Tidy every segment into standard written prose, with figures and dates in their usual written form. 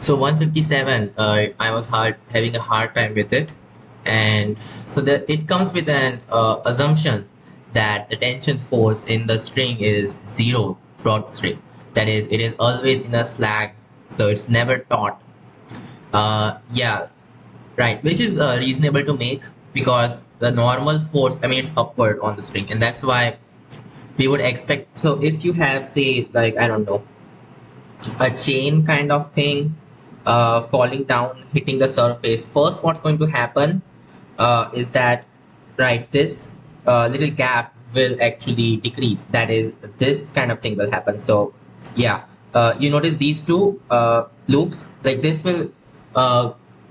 So 157, I was having a hard time with it, and so it comes with an assumption that the tension force in the string is zero throughout the string. That is, it is always in a slack, so it's never taut. Yeah, right, which is reasonable to make because the normal force, I mean, it's upward on the string, and that's why we would expect. So if you have, say, like, I don't know, a chain kind of thing falling down, hitting the surface, first what's going to happen is that, right, this little gap will actually decrease. That is, this kind of thing will happen. So yeah, you notice these two loops, like this will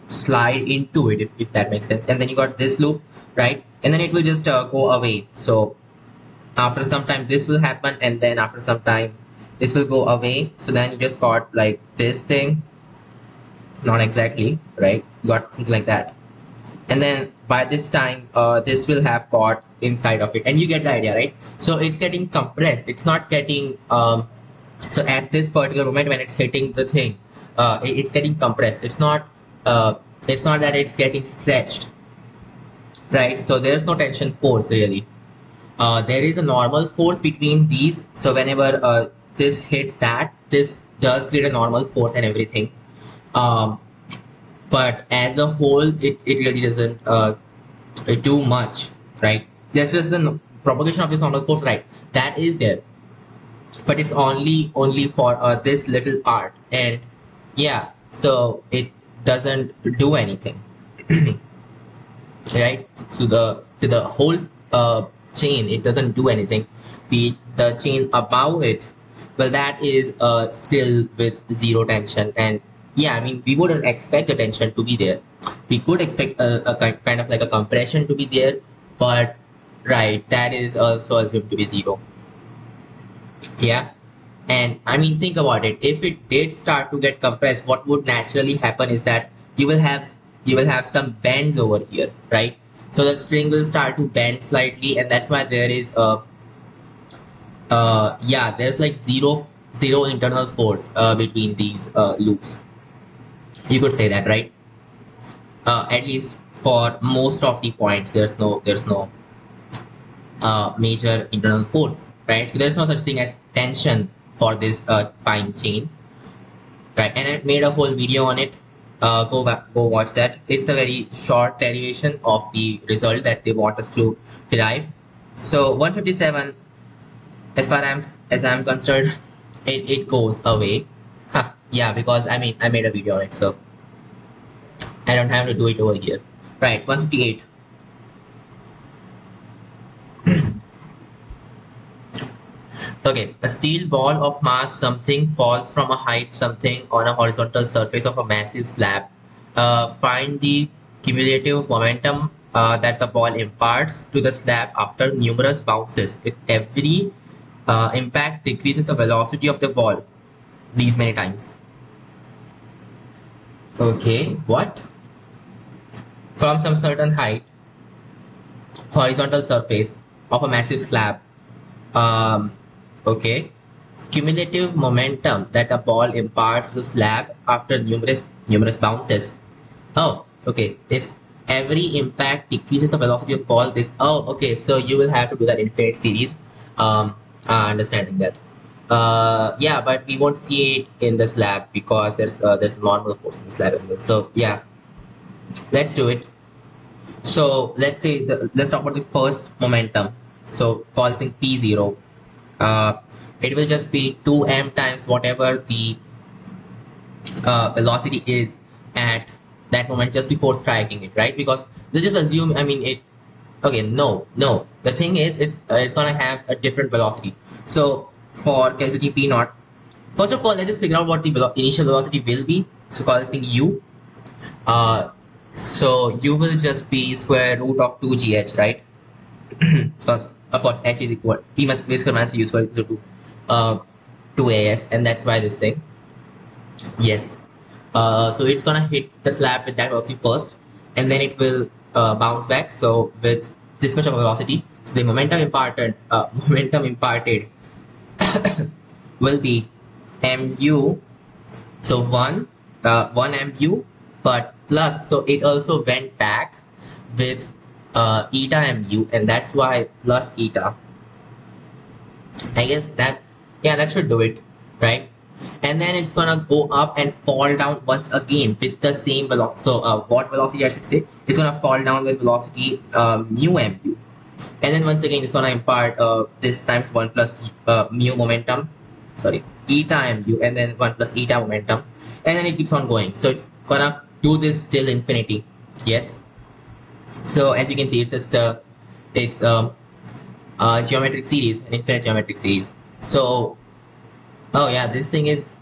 slide into it, if that makes sense. And then you got this loop, right? And then it will just go away. So after some time this will happen, and then after some time this will go away. So then you just got like this thing, not exactly, right? You got something like that. And then by this time this will have got inside of it, and you get the idea, right? So it's getting compressed, it's not getting so at this particular moment when it's hitting the thing, it's getting compressed. It's not that it's getting stretched, right? So there's no tension force really. There is a normal force between these. So whenever this hits that, this does create a normal force and everything. But as a whole, it really doesn't do much, right? That's just the propagation of this normal force, right? That is there, but it's only for this little part, and yeah, so it doesn't do anything, right? So the whole chain, it doesn't do anything. The chain above it, well, that is still with zero tension. And yeah, I mean, we wouldn't expect the tension to be there. We could expect a kind of like a compression to be there, but right, that is also assumed to be zero. Yeah. And I mean, think about it. If it did start to get compressed, what would naturally happen is that you will have some bends over here, right? So the string will start to bend slightly, and that's why there is a yeah, there's like zero internal force between these loops. You could say that, right? At least for most of the points, there's no major internal force, right? So there's no such thing as tension for this fine chain, right? And I made a whole video on it. Go watch that. It's a very short derivation of the result that they want us to derive. So 157, as I'm concerned, it goes away. Huh, yeah, because I mean, I made a video on it, so I don't have to do it over here. Right, 158. Okay, a steel ball of mass something falls from a height something on a horizontal surface of a massive slab. Find the cumulative momentum that the ball imparts to the slab after numerous bounces. If every impact decreases the velocity of the ball these many times. Okay, what? From some certain height, horizontal surface of a massive slab. Okay, cumulative momentum that a ball imparts to the slab after numerous bounces. Oh, okay. If every impact decreases the velocity of ball, this. Oh, okay. So you will have to do that in infinite series. Understanding that. Yeah, but we won't see it in the slab because there's normal force in the slab as well. So yeah, let's do it. So let's talk about the first momentum. So call this thing P0. It will just be 2m times whatever the velocity is at that moment just before striking it, right? Because let's just assume, I mean, it. Okay, no. The thing is, it's gonna have a different velocity. So for calculating P naught, first of all, let's just figure out what the initial velocity will be. So call this thing U. So U will just be square root of 2gh, right? Because of course h is equal P must be square minus U square equal to 2as, and that's why this thing. Yes. So it's gonna hit the slab with that velocity first, and then it will bounce back. So with this much of a velocity, so the momentum imparted will be mu. So 1 1 mu, but plus, so it also went back with eta mu, and that's why plus eta. I guess that, yeah, that should do it, right? And then it's gonna go up and fall down once again with the same velocity. So what velocity I should say? It's gonna fall down with velocity mu mu. And then once again, it's gonna impart this times 1 plus mu momentum, sorry, eta mu, and then 1 plus eta momentum. And then it keeps on going. So it's gonna do this till infinity. Yes. So as you can see, it's just it's geometric series, an infinite geometric series. So, oh yeah, this thing is,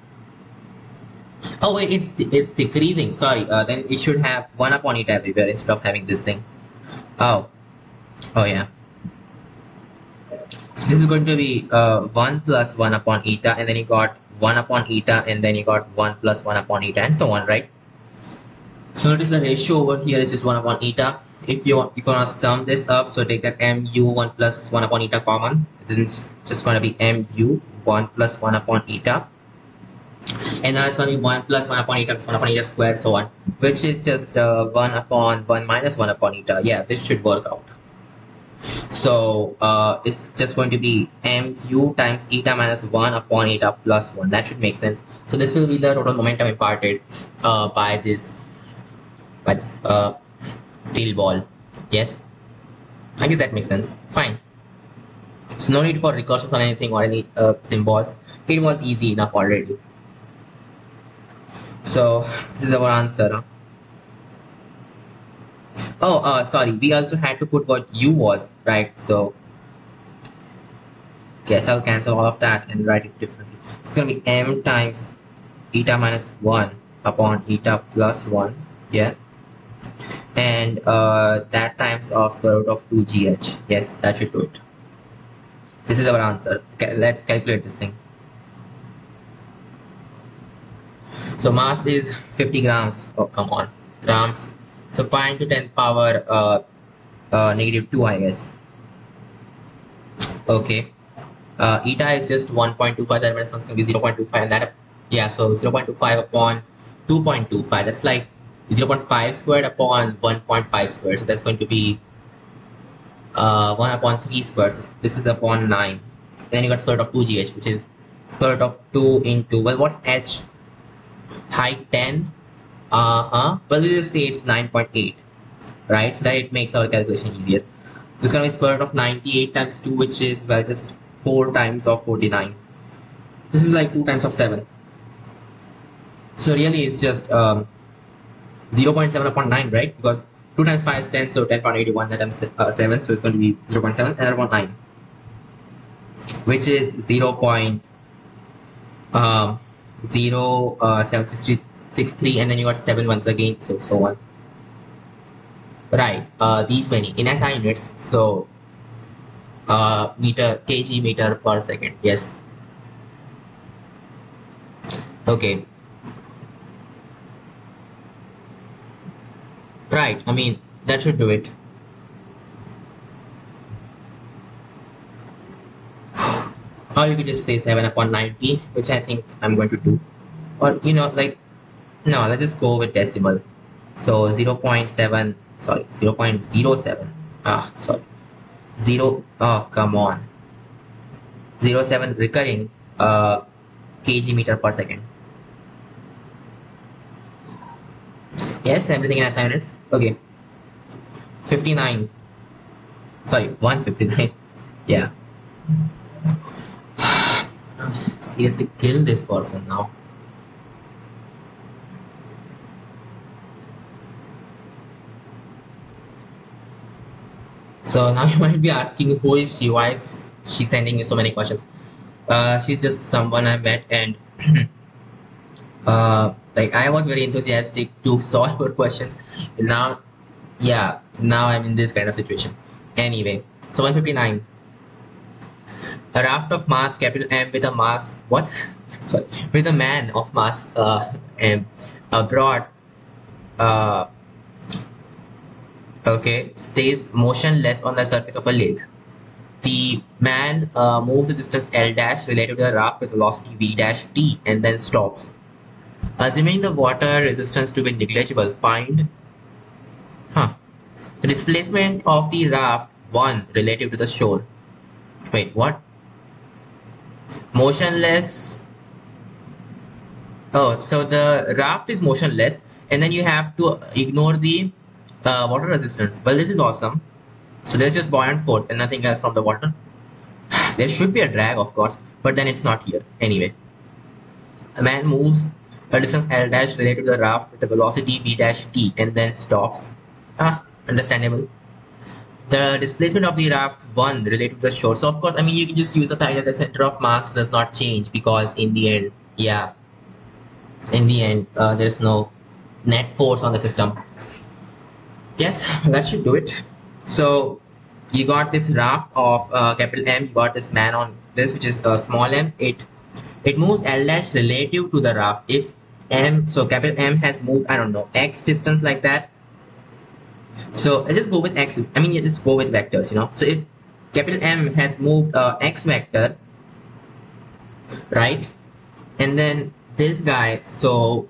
oh wait, it's decreasing. Sorry, then it should have 1 upon eta everywhere instead of having this thing. Oh yeah. So this is going to be 1 plus 1 upon eta, and then you got 1 upon eta, and then you got 1 plus 1 upon eta, and so on, right? So notice the ratio over here is just 1 upon eta. If you want to sum this up, so take that mu 1 plus 1 upon eta common, then it's just going to be mu 1 plus 1 upon eta, and now it's going to be 1 plus 1 upon eta plus 1 upon eta squared, so on, which is just 1 upon 1 minus 1 upon eta. Yeah, this should work out. So it's just going to be mu times eta minus 1 upon eta plus 1. That should make sense. So this will be the total momentum imparted by this steel ball. Yes, I guess that makes sense. Fine. So no need for recursions or anything or any symbols. It was easy enough already. So this is our answer. Huh? Oh, sorry. We also had to put what u was, right? So guess I'll cancel all of that and write it differently. It's gonna be m times eta minus 1 upon eta plus 1. Yeah. And that times of square root of 2gh. Yes, that should do it. This is our answer. Okay, let's calculate this thing. So mass is 50 grams. Oh, come on. Grams. So 5 to 10 power negative 2, I guess. Okay. Eta is just 1.25. That response can be 0.25. And that, yeah, so 0.25 upon 2.25. That's like 0.5 squared upon 1.5 squared. So that's going to be 1 upon 3 squared. So this is upon 9. Then you got square root of 2gh, which is square root of 2 into, well, what's h? Height 10. Well, we'll just say it's 9.8, right? So that it makes our calculation easier. So it's going to be square root of 98 times 2, which is, well, just 4 times of 49. This is like 2 times of 7. So really it's just 0.7 upon 9, right? Because 2 times 5 is 10, so 10.81, that times 7, so it's going to be 0.7 and upon 9, which is 0.0763, and then you got 7 once again, so on. Right, these many in SI units, so kg meter per second. Yes. Okay. Right, I mean, that should do it. Or you could just say 7 upon 90, which I think I'm going to do. Or, you know, like, no, let's just go with decimal. So 0.7, sorry, 0.07. Sorry. 0, oh, come on. 0.7 recurring kg meter per second. Yes, everything in SI units. Okay. 59. Sorry, 159. Yeah. Seriously, kill this person now. So now you might be asking, who is she? Why is she sending me so many questions? She's just someone I met, and like I was very enthusiastic to solve her questions. Now, yeah, now I'm in this kind of situation. Anyway, so 159. A raft of mass capital M with a mass, what? Sorry, with a man of mass M abroad, okay, stays motionless on the surface of a lake. The man moves the distance L dash relative to the raft with velocity V dash t and then stops. Assuming the water resistance to be negligible, find the displacement of the raft 1 relative to the shore. Wait, what? Motionless. Oh, so the raft is motionless, and then you have to ignore the water resistance. Well, this is awesome. So there's just buoyant force and nothing else from the water. There should be a drag, of course, but then it's not here. Anyway, a man moves a distance L dash related to the raft with a velocity V dash T and then stops. Understandable. The displacement of the raft 1 related to the shore. So, of course, I mean, you can just use the fact that the center of mass does not change because in the end, yeah, there's no net force on the system. Yes, that should do it. So you got this raft of capital M, you got this man on this, which is small m. It moves L dash relative to the raft. If M, so capital M has moved, I don't know, X distance like that. So I just go with X. I mean, you just go with vectors, you know. So if capital M has moved X vector, right? And then this guy, so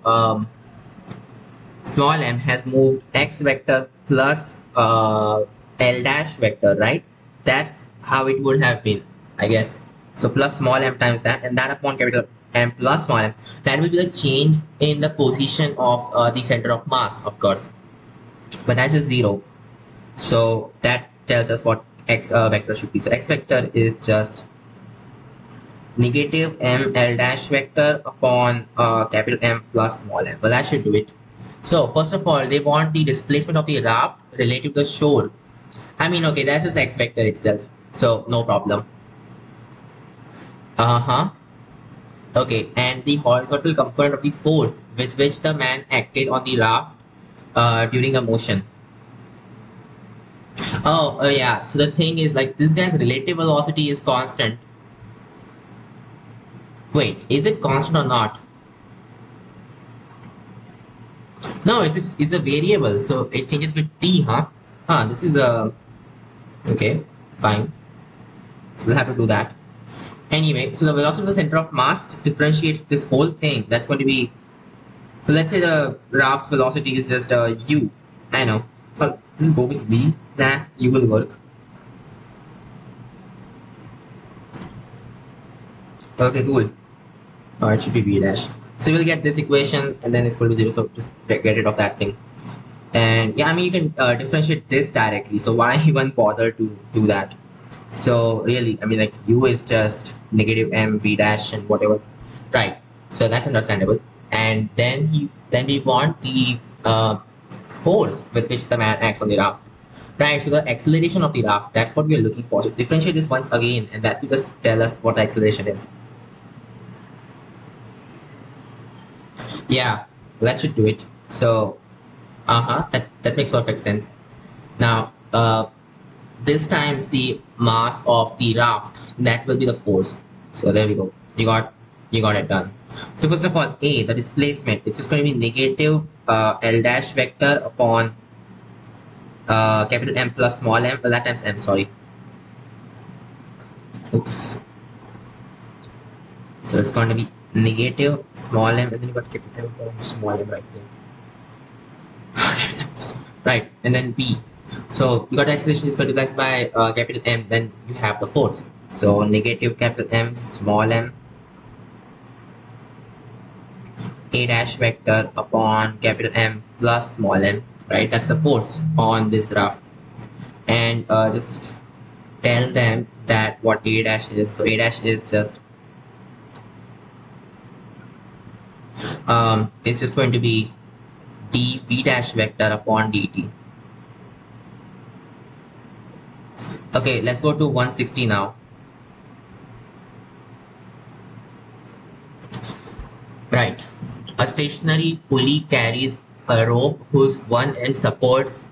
small m has moved X vector plus L dash vector, right? That's how it would have been, I guess. So plus small m times that, and that upon capital M plus small m. That will be the change in the position of the center of mass, of course. But that's just 0. So that tells us what X vector should be. So X vector is just negative M L dash vector upon capital M plus small m. Well, that should do it. So first of all, they want the displacement of the raft relative to the shore. I mean, okay, that's just X vector itself. So no problem. Okay, and the horizontal component of the force with which the man acted on the raft during a motion. Yeah, so the thing is, like, this guy's relative velocity is constant. Wait, is it constant or not? No, it's a variable, so it changes with t, huh? This is a... Okay, fine. So we'll have to do that. Anyway, so the velocity of the center of mass just differentiates this whole thing. That's going to be... So let's say the raft's velocity is just u. I know. Well, just go with v. Nah, u will work. Okay, cool. It should be v dash. So we'll get this equation and then it's equal to 0. So just get rid of that thing. And yeah, I mean, you can differentiate this directly. So why even bother to do that? So really, I mean, like u is just negative m v dash and whatever, right? So that's understandable. And then we want the force with which the man acts on the raft, right? So the acceleration of the raft, that's what we are looking for. So differentiate this once again, and that will just tell us what the acceleration is. Yeah, that should do it. So, that makes perfect sense. Now, this times the mass of the raft, that will be the force. So there we go. You got it done. So first of all, A, the displacement, it's just going to be negative L dash vector upon capital M plus small m. Well, that times m, sorry. Oops. So it's going to be negative small m, and then you got capital M upon small m right there. Right, and then B. So you got the acceleration is multiplied by capital M, then you have the force. So negative capital M small m A dash vector upon capital M plus small m, right? That's the force on this raft. And just tell them that what A dash is. So A dash is just it's just going to be dv dash vector upon dt. Okay, let's go to 160 now. Right. A stationary pulley carries a rope whose one end supports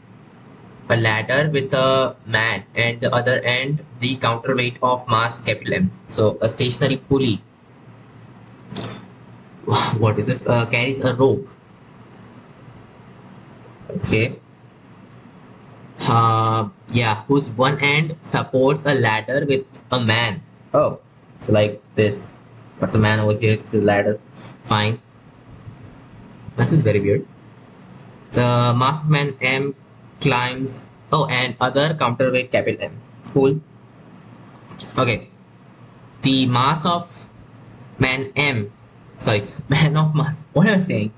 a ladder with a man and the other end the counterweight of mass capital M. So a stationary pulley, what is it? Carries a rope. Okay. Yeah, whose one end supports a ladder with a man. Oh, so like this. What's a man over here? It's a ladder. Fine. That is very weird. The mass of man M climbs. Oh, and other counterweight capital M. Cool. Okay. The mass of man M. Sorry, man of mass. What am I saying?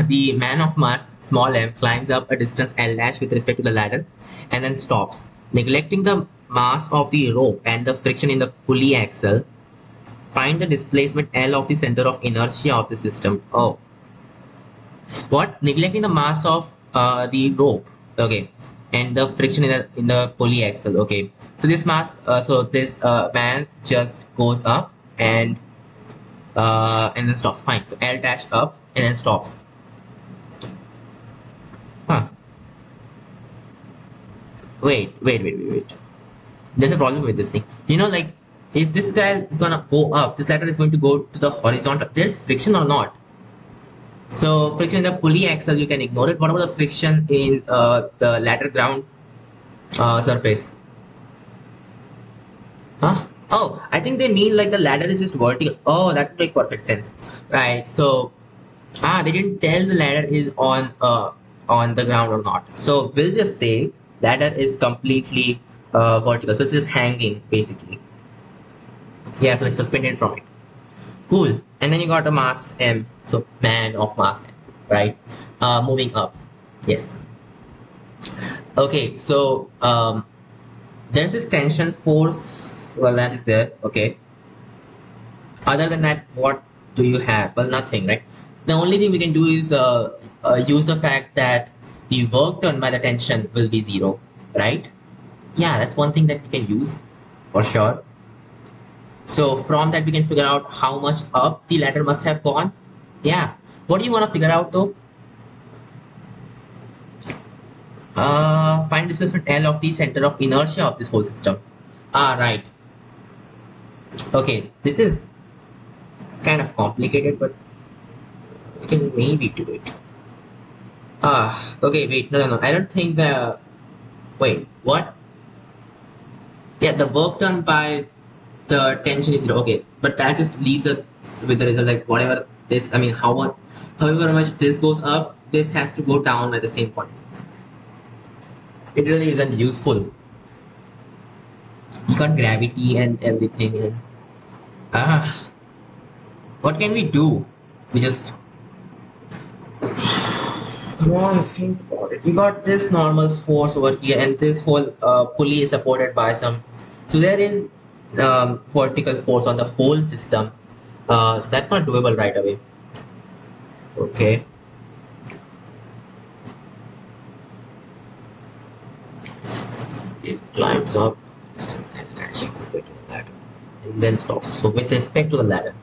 The man of mass small m climbs up a distance L dash with respect to the ladder and then stops, neglecting the mass of the rope and the friction in the pulley axle. Find the displacement L of the center of inertia of the system. Oh, what? Neglecting the mass of the rope. Okay, and the friction in the pulley axle. Okay, so this mass, so this man just goes up and then stops. Fine. So L dash up and then stops. Huh. Wait. There's a problem with this thing. You know, like if this guy is gonna go up, this ladder is going to go to the horizontal. There's friction or not? So friction in the pulley axle, you can ignore it. What about the friction in the ladder ground surface? Huh? Oh, I think they mean like the ladder is just vertical. Oh, that would make perfect sense. Right. So they didn't tell the ladder is on the ground or not. So we'll just say ladder is completely vertical. So it's just hanging basically. Yeah, so it's suspended from it. Cool. And then you got a mass M. So man of mass M, right? Moving up. Yes. Okay, so there's this tension force. Well, that is there. Okay. Other than that, what do you have? Well, nothing, right? The only thing we can do is use the fact that the work done by the tension will be zero, right? Yeah, that's one thing that we can use for sure. So from that, we can figure out how much up the ladder must have gone. Yeah. What do you want to figure out though? Find displacement L of the center of inertia of this whole system. Right. Okay, this is kind of complicated, but we can maybe do it. Okay, wait, no. I don't think the. Wait, what? Yeah, the work done by the tension is zero. Okay, but that just leaves us with the result like whatever this. I mean, however much this goes up, this has to go down at the same point. It really isn't useful. You got gravity and everything, and what can we do? We just come on, think about it. We got this normal force over here, and this whole pulley is supported by some. So there is vertical force on the whole system. So that's not doable right away. Okay. It climbs up, and then stops. So with respect to the ladder.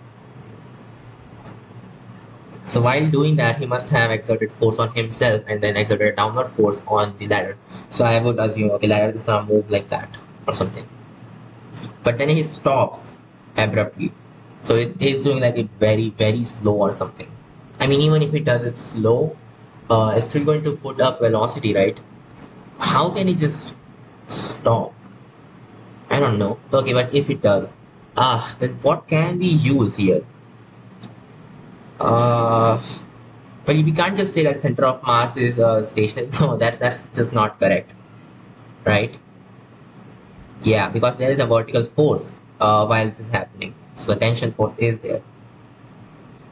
So while doing that, he must have exerted force on himself and then exerted a downward force on the ladder. So I would assume, okay, ladder is gonna move like that or something. But then he stops abruptly. So he's doing like it very slow or something. I mean, even if he does it slow, it's still going to put up velocity, right? How can he just stop? I don't know. Okay, but if it does, then what can we use here? But we can't just say that center of mass is stationary. No, that's just not correct, right? Yeah, because there is a vertical force while this is happening. So the tension force is there.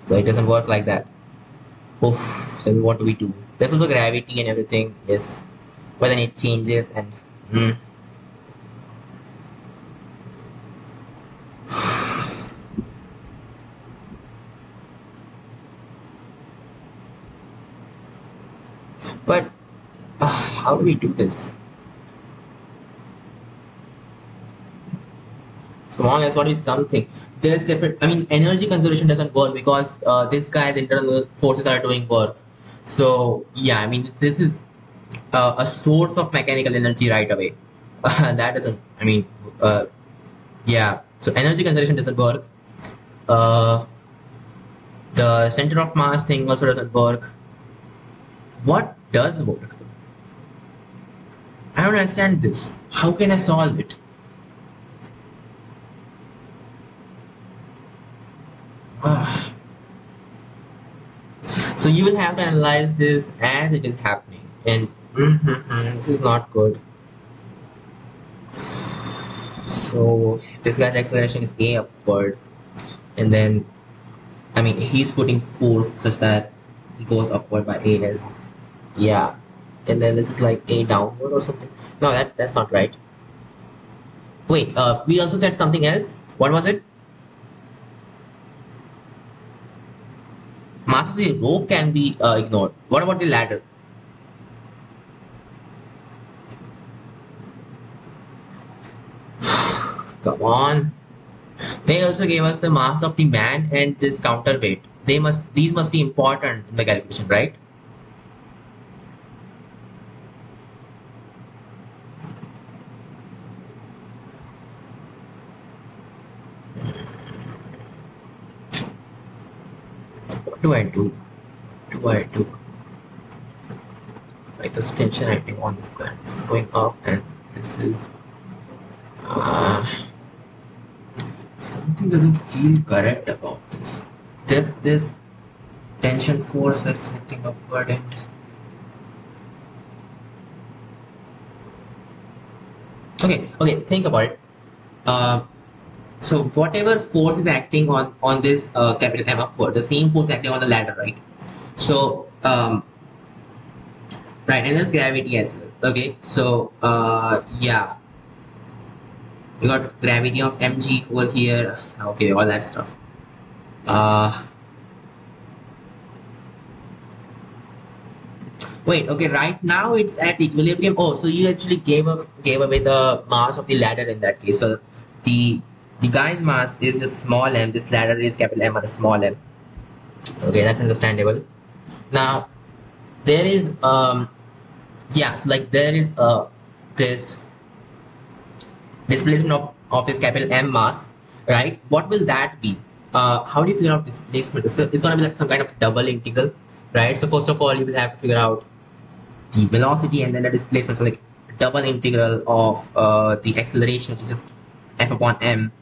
So it doesn't work like that. Oof, then what do we do? There's also gravity and everything, yes. But then it changes and but how do we do this? Come on, there's got to be something. There's different. I mean, energy conservation doesn't work because this guy's internal forces are doing work. So yeah, I mean, this is a source of mechanical energy right away. That doesn't. I mean, yeah. So energy conservation doesn't work. Uh, the center of mass thing also doesn't work. What does work? I don't understand this. How can I solve it? So you will have to analyze this as it is happening, and this is not good. So this guy's acceleration is a upward, and then I mean he's putting force such that he goes upward by a as, yeah, and then this is like a downward or something. No, that's not right. Wait, we also said something else. What was it? Mass of the rope can be ignored. What about the ladder? Come on. They also gave us the mass of the man and this counterweight. These must be important in the calculation, right? What do I do? What do I do? Like this tension acting on this guy. This is going up and this is something doesn't feel correct about this. There's this tension force that's acting upward and okay, think about it. So whatever force is acting on this capital M upward, the same force acting on the ladder, right? So right, and there's gravity as well. Okay, so yeah, we got gravity of mg over here. Okay, all that stuff. Wait, okay, right now it's at equilibrium. Oh, so you actually gave away the mass of the ladder in that case. So the guy's mass is just small m. This ladder is capital M or small m. Okay, that's understandable. Now there is yeah, so like there is this displacement of this capital M mass, right? What will that be? How do you figure out displacement? It's going to be like some kind of double integral, right? So first of all, you will have to figure out the velocity and then the displacement. So like double integral of the acceleration, which is just f upon m,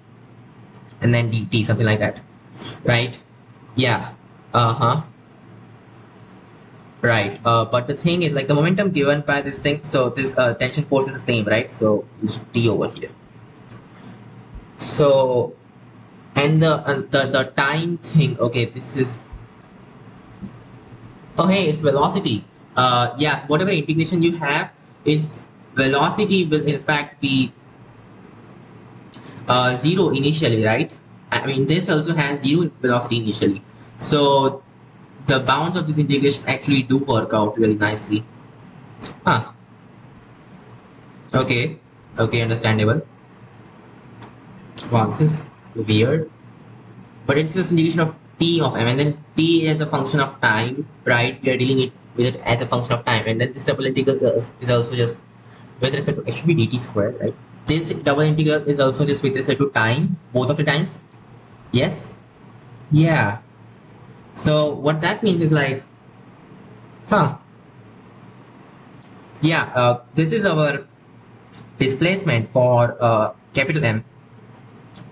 and then dt, something like that, right? Yeah. Right. But the thing is, like the momentum given by this thing, so this tension force is the same, right? So it's T over here. So, and the time thing, okay, this is, oh hey, it's velocity. Yes, whatever integration you have, its velocity will in fact be 0 initially, right? I mean, this also has 0 velocity initially. So the bounds of this integration actually do work out really nicely. Huh. Okay. Okay, understandable. Wow, this is weird. But it's just integration of t of m, and then t is a function of time, right? We are dealing with it as a function of time, and then this double integral is also just with respect to, it should be dt squared, right? This double integral is also just with respect to time, both of the times. Yes? Yeah. So what that means is like, huh. Yeah, this is our displacement for capital M.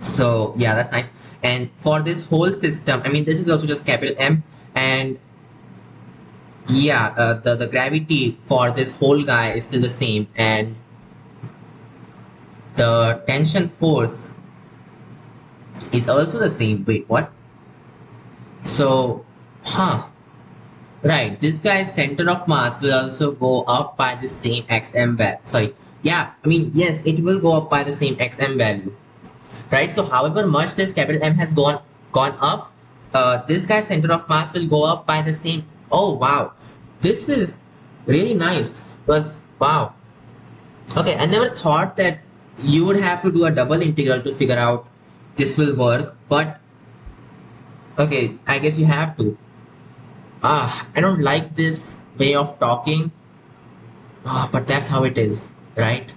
So yeah, that's nice. And for this whole system, I mean, this is also just capital M, and yeah, the gravity for this whole guy is still the same, and the tension force is also the same. Wait, what? So, huh. Right, this guy's center of mass will also go up by the same xm value. Sorry, yeah, I mean, yes, it will go up by the same xm value. Right, so however much this capital M has gone up, this guy's center of mass will go up by the same. Oh wow, this is really nice. Because wow, okay, I never thought that you would have to do a double integral to figure out this will work, but okay, I guess you have to. I don't like this way of talking, but that's how it is, right?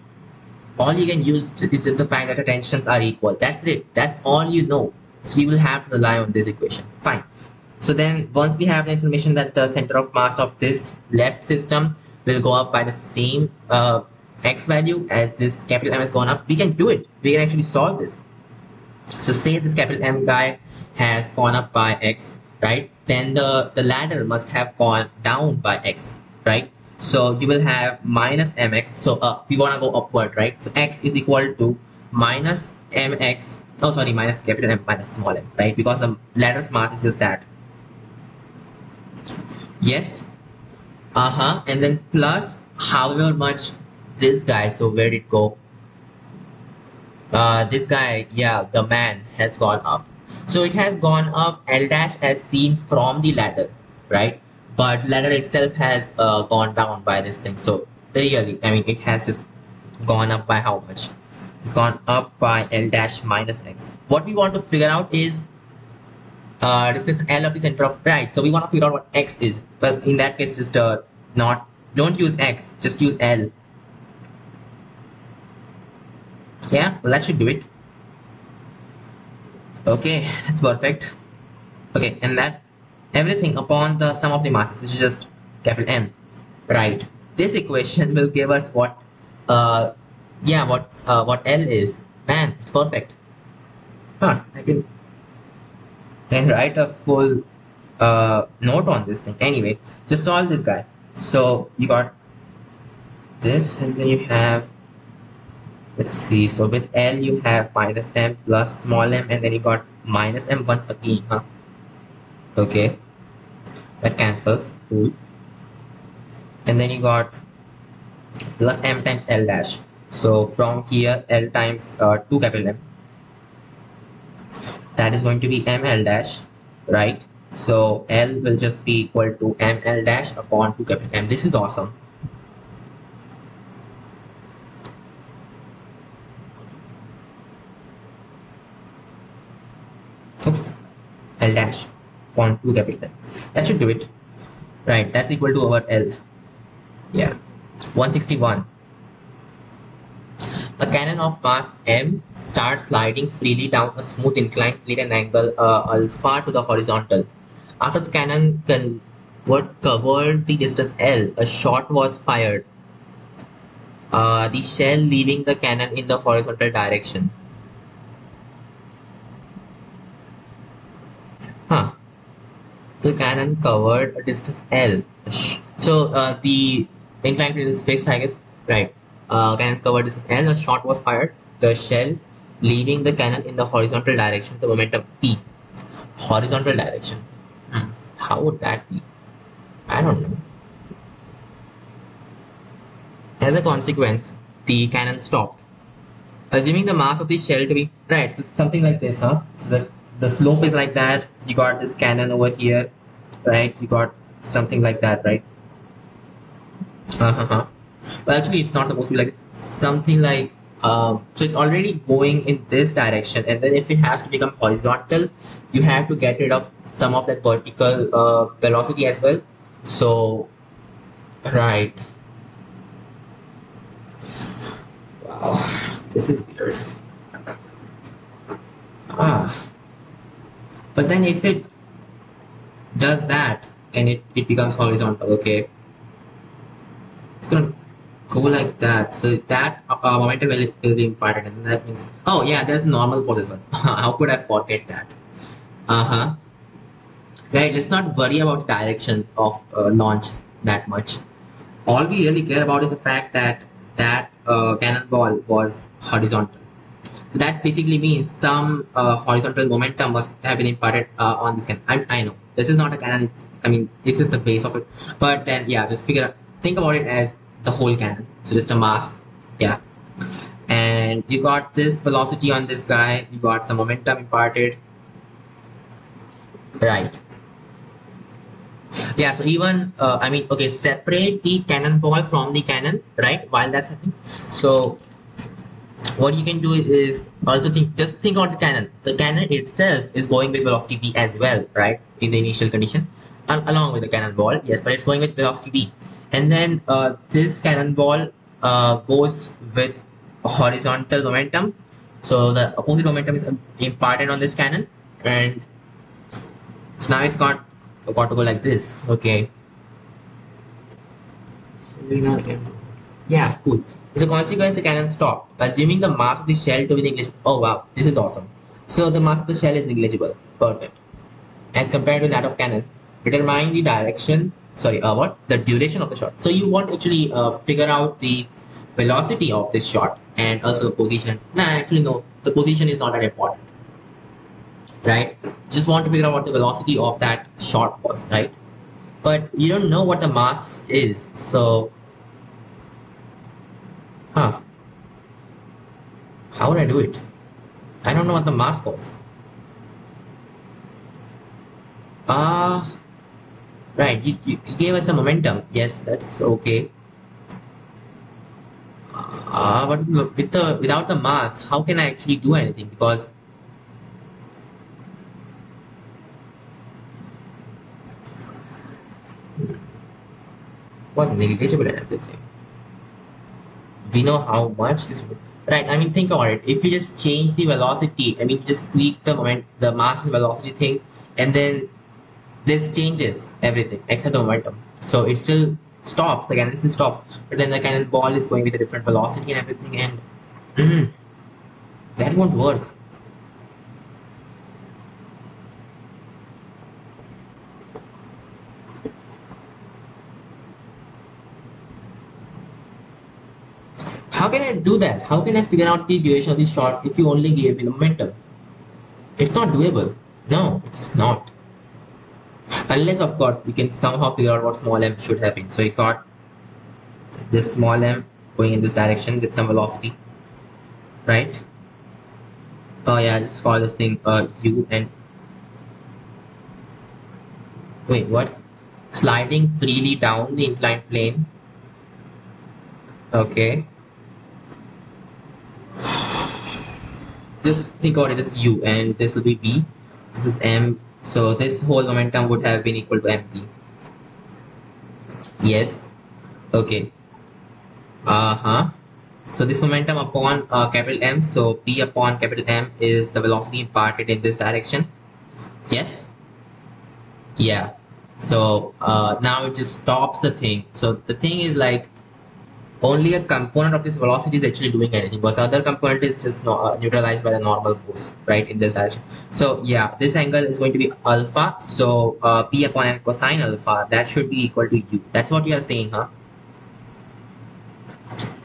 All you can use is just the fact that the tensions are equal. That's it. That's all you know. So you will have to rely on this equation. Fine. So then once we have the information that the center of mass of this left system will go up by the same x value as this capital M has gone up, we can do it. We can actually solve this. So say this capital M guy has gone up by x, right? Then the ladder must have gone down by x, right? So you will have minus mx. So we want to go upward, right? So x is equal to minus mx. Oh, sorry, minus capital M minus small m, right? Because the ladder's mass is just that. Yes. And then plus however much this guy. So where did it go? This guy, yeah, the man has gone up. So it has gone up L dash as seen from the ladder, right? But ladder itself has gone down by this thing. So really, I mean, it has just gone up by how much? It's gone up by L dash minus x. What we want to figure out is displacement L of the center of, right? So we want to figure out what x is. But in that case, just don't use x, just use L. Yeah, well, that should do it. Okay, that's perfect. Okay, and that everything upon the sum of the masses, which is just capital M, right? This equation will give us what, yeah, what L is. Man, it's perfect. Huh? I can write a full note on this thing. Anyway, just solve this guy. So you got this, and then you have. Let's see. So with L you have minus m plus small m, and then you got minus m once again. Huh? Okay, that cancels. Cool. And then you got plus m times L dash. So from here L times 2 capital M. That is going to be m L dash, right? So L will just be equal to m L dash upon 2 capital M. This is awesome. Oops, L dash upon 2 capital M. That should do it. Right, that's equal to our L. Yeah, 161. A cannon of mass m starts sliding freely down a smooth inclined plane at an angle alpha to the horizontal. After the cannon covered the distance L, a shot was fired. The shell leaving the cannon in the horizontal direction. Huh. The cannon covered a distance L. So the inclined plane is fixed, I guess. Right. Cannon covered distance L. A shot was fired. The shell leaving the cannon in the horizontal direction. The momentum P. Horizontal direction. How would that be? I don't know. As a consequence, the cannon stopped. Assuming the mass of the shell to be right, so something like this, huh? So the slope is like that. You got this cannon over here, right? You got something like that, right? Well, actually, it's not supposed to be like something like. So it's already going in this direction, and then if it has to become horizontal, you have to get rid of some of that vertical velocity as well. So, right. Wow, this is weird. But then if it does that and it becomes horizontal, okay, it's gonna go like that. So that momentum will be imparted, and that means, oh yeah, there's normal force as well. How could I forget that? Right, let's not worry about the direction of launch that much. All we really care about is the fact that cannonball was horizontal. So that basically means some horizontal momentum must have been imparted on this cannon. I know this is not a cannon. It's just the base of it. But then, yeah, just think about it as the whole cannon. So just a mass, yeah. And you got this velocity on this guy. You got some momentum imparted, right? Yeah. So even okay, separate the cannonball from the cannon, right? While that's happening. So what you can do is also think about the cannon. The cannon itself is going with velocity v as well, right? In the initial condition, along with the cannonball, yes, but it's going with velocity v. And then this cannonball goes with horizontal momentum. So the opposite momentum is imparted on this cannon, and so now it's got to go like this. Okay. Yeah, cool. As a consequence, the cannon stopped, assuming the mass of the shell to be negligible. Oh wow, this is awesome. So the mass of the shell is negligible. Perfect. as compared to that of cannon. Determine the direction, sorry, what? The duration of the shot. So you want to actually figure out the velocity of this shot and also the position. Nah, actually no, the position is not that important, right? Just want to figure out what the velocity of that shot was, right? But you don't know what the mass is, so, huh, how would I do it? I don't know what the mass was. Ah, right, you gave us the momentum. Yes, that's okay. But with the without the mass, how can I actually do anything? Because was negligible and everything. We know how much this would. Right, I mean, think about it. If you just change the velocity, I mean, just tweak the moment, the mass and velocity thing, and then this changes everything except the momentum. So it still stops, the cannon still stops, but then the cannonball is going with a different velocity and everything, and that won't work. How can I do that? How can I figure out the duration of the shot if you only gave me the momentum? It's not doable. No, it's not. Unless, of course, we can somehow figure out what small m should have been. So we got this small m going in this direction with some velocity, right? Oh yeah, just call this thing u and wait, what? Sliding freely down the inclined plane. Okay. Just think about it as u, and this will be v. This is m. So this whole momentum would have been equal to mv. Yes. Okay. Uh-huh. So this momentum upon capital M, so P upon capital M is the velocity imparted in this direction. Yes? Yeah. So now it just stops the thing. So the thing is like only a component of this velocity is actually doing anything, but the other component is just neutralized by the normal force, right, in this direction. So yeah, this angle is going to be alpha. So P upon M cosine alpha, that should be equal to U. That's what you are saying, huh?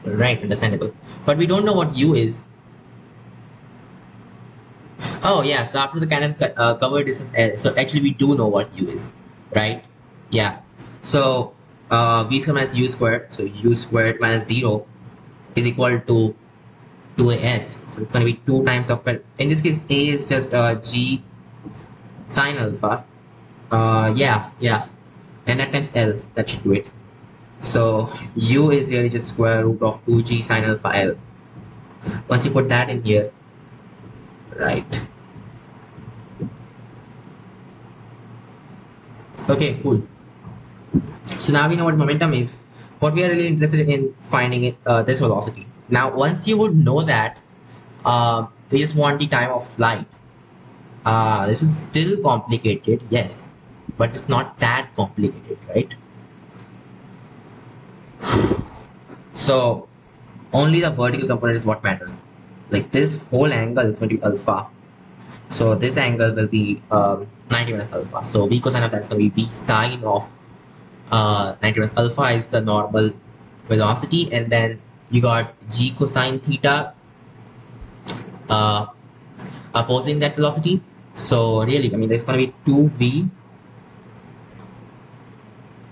Right, understandable. But we don't know what U is. Oh yeah, so after the cannon cover, this is L. So actually we do know what U is, right? Yeah. So V squared minus U squared, so U squared minus 0 is equal to 2AS. So it's going to be 2 times of, in this case, A is just G sine alpha. Yeah. And that times L, that should do it. So U is really just square root of 2G sine alpha L. Once you put that in here, right. Okay, cool. So now we know what momentum is. What we are really interested in finding it, this velocity. Now, once you would know that, we just want the time of flight. This is still complicated, yes, but it's not that complicated, right? So only the vertical component is what matters. Like this whole angle is going to be alpha. So this angle will be 90 minus alpha. So V cosine of that is going to be V sine of 90 minus alpha is the normal velocity, and then you got G cosine theta opposing that velocity. So really, I mean, there's going to be 2V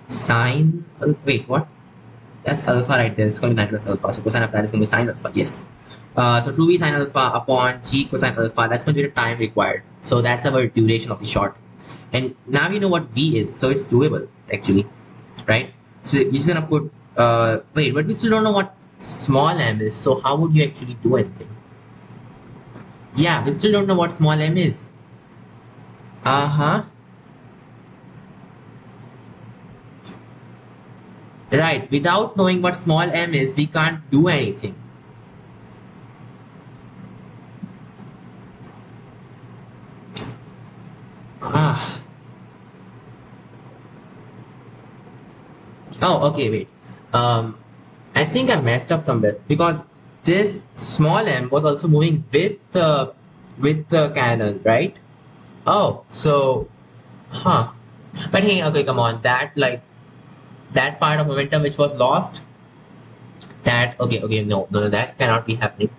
sine, wait, what? That's alpha right there. It's going to be 90 minus alpha. So cosine of that is going to be sine alpha, yes. So 2V sine alpha upon G cosine alpha, that's going to be the time required. So that's our duration of the shot. And now we know what V is, so it's doable, actually, right? So you're just going to put, wait, but we still don't know what small m is, so how would you actually do anything? Yeah, we still don't know what small m is. Uh-huh. Right, without knowing what small m is, we can't do anything. Ah. Oh, okay, wait. I think I messed up somewhere because this small m was also moving with the cannon, right? Oh, so Huh. But hey, okay, come on. That part of momentum which was lost, that, okay, no, that cannot be happening.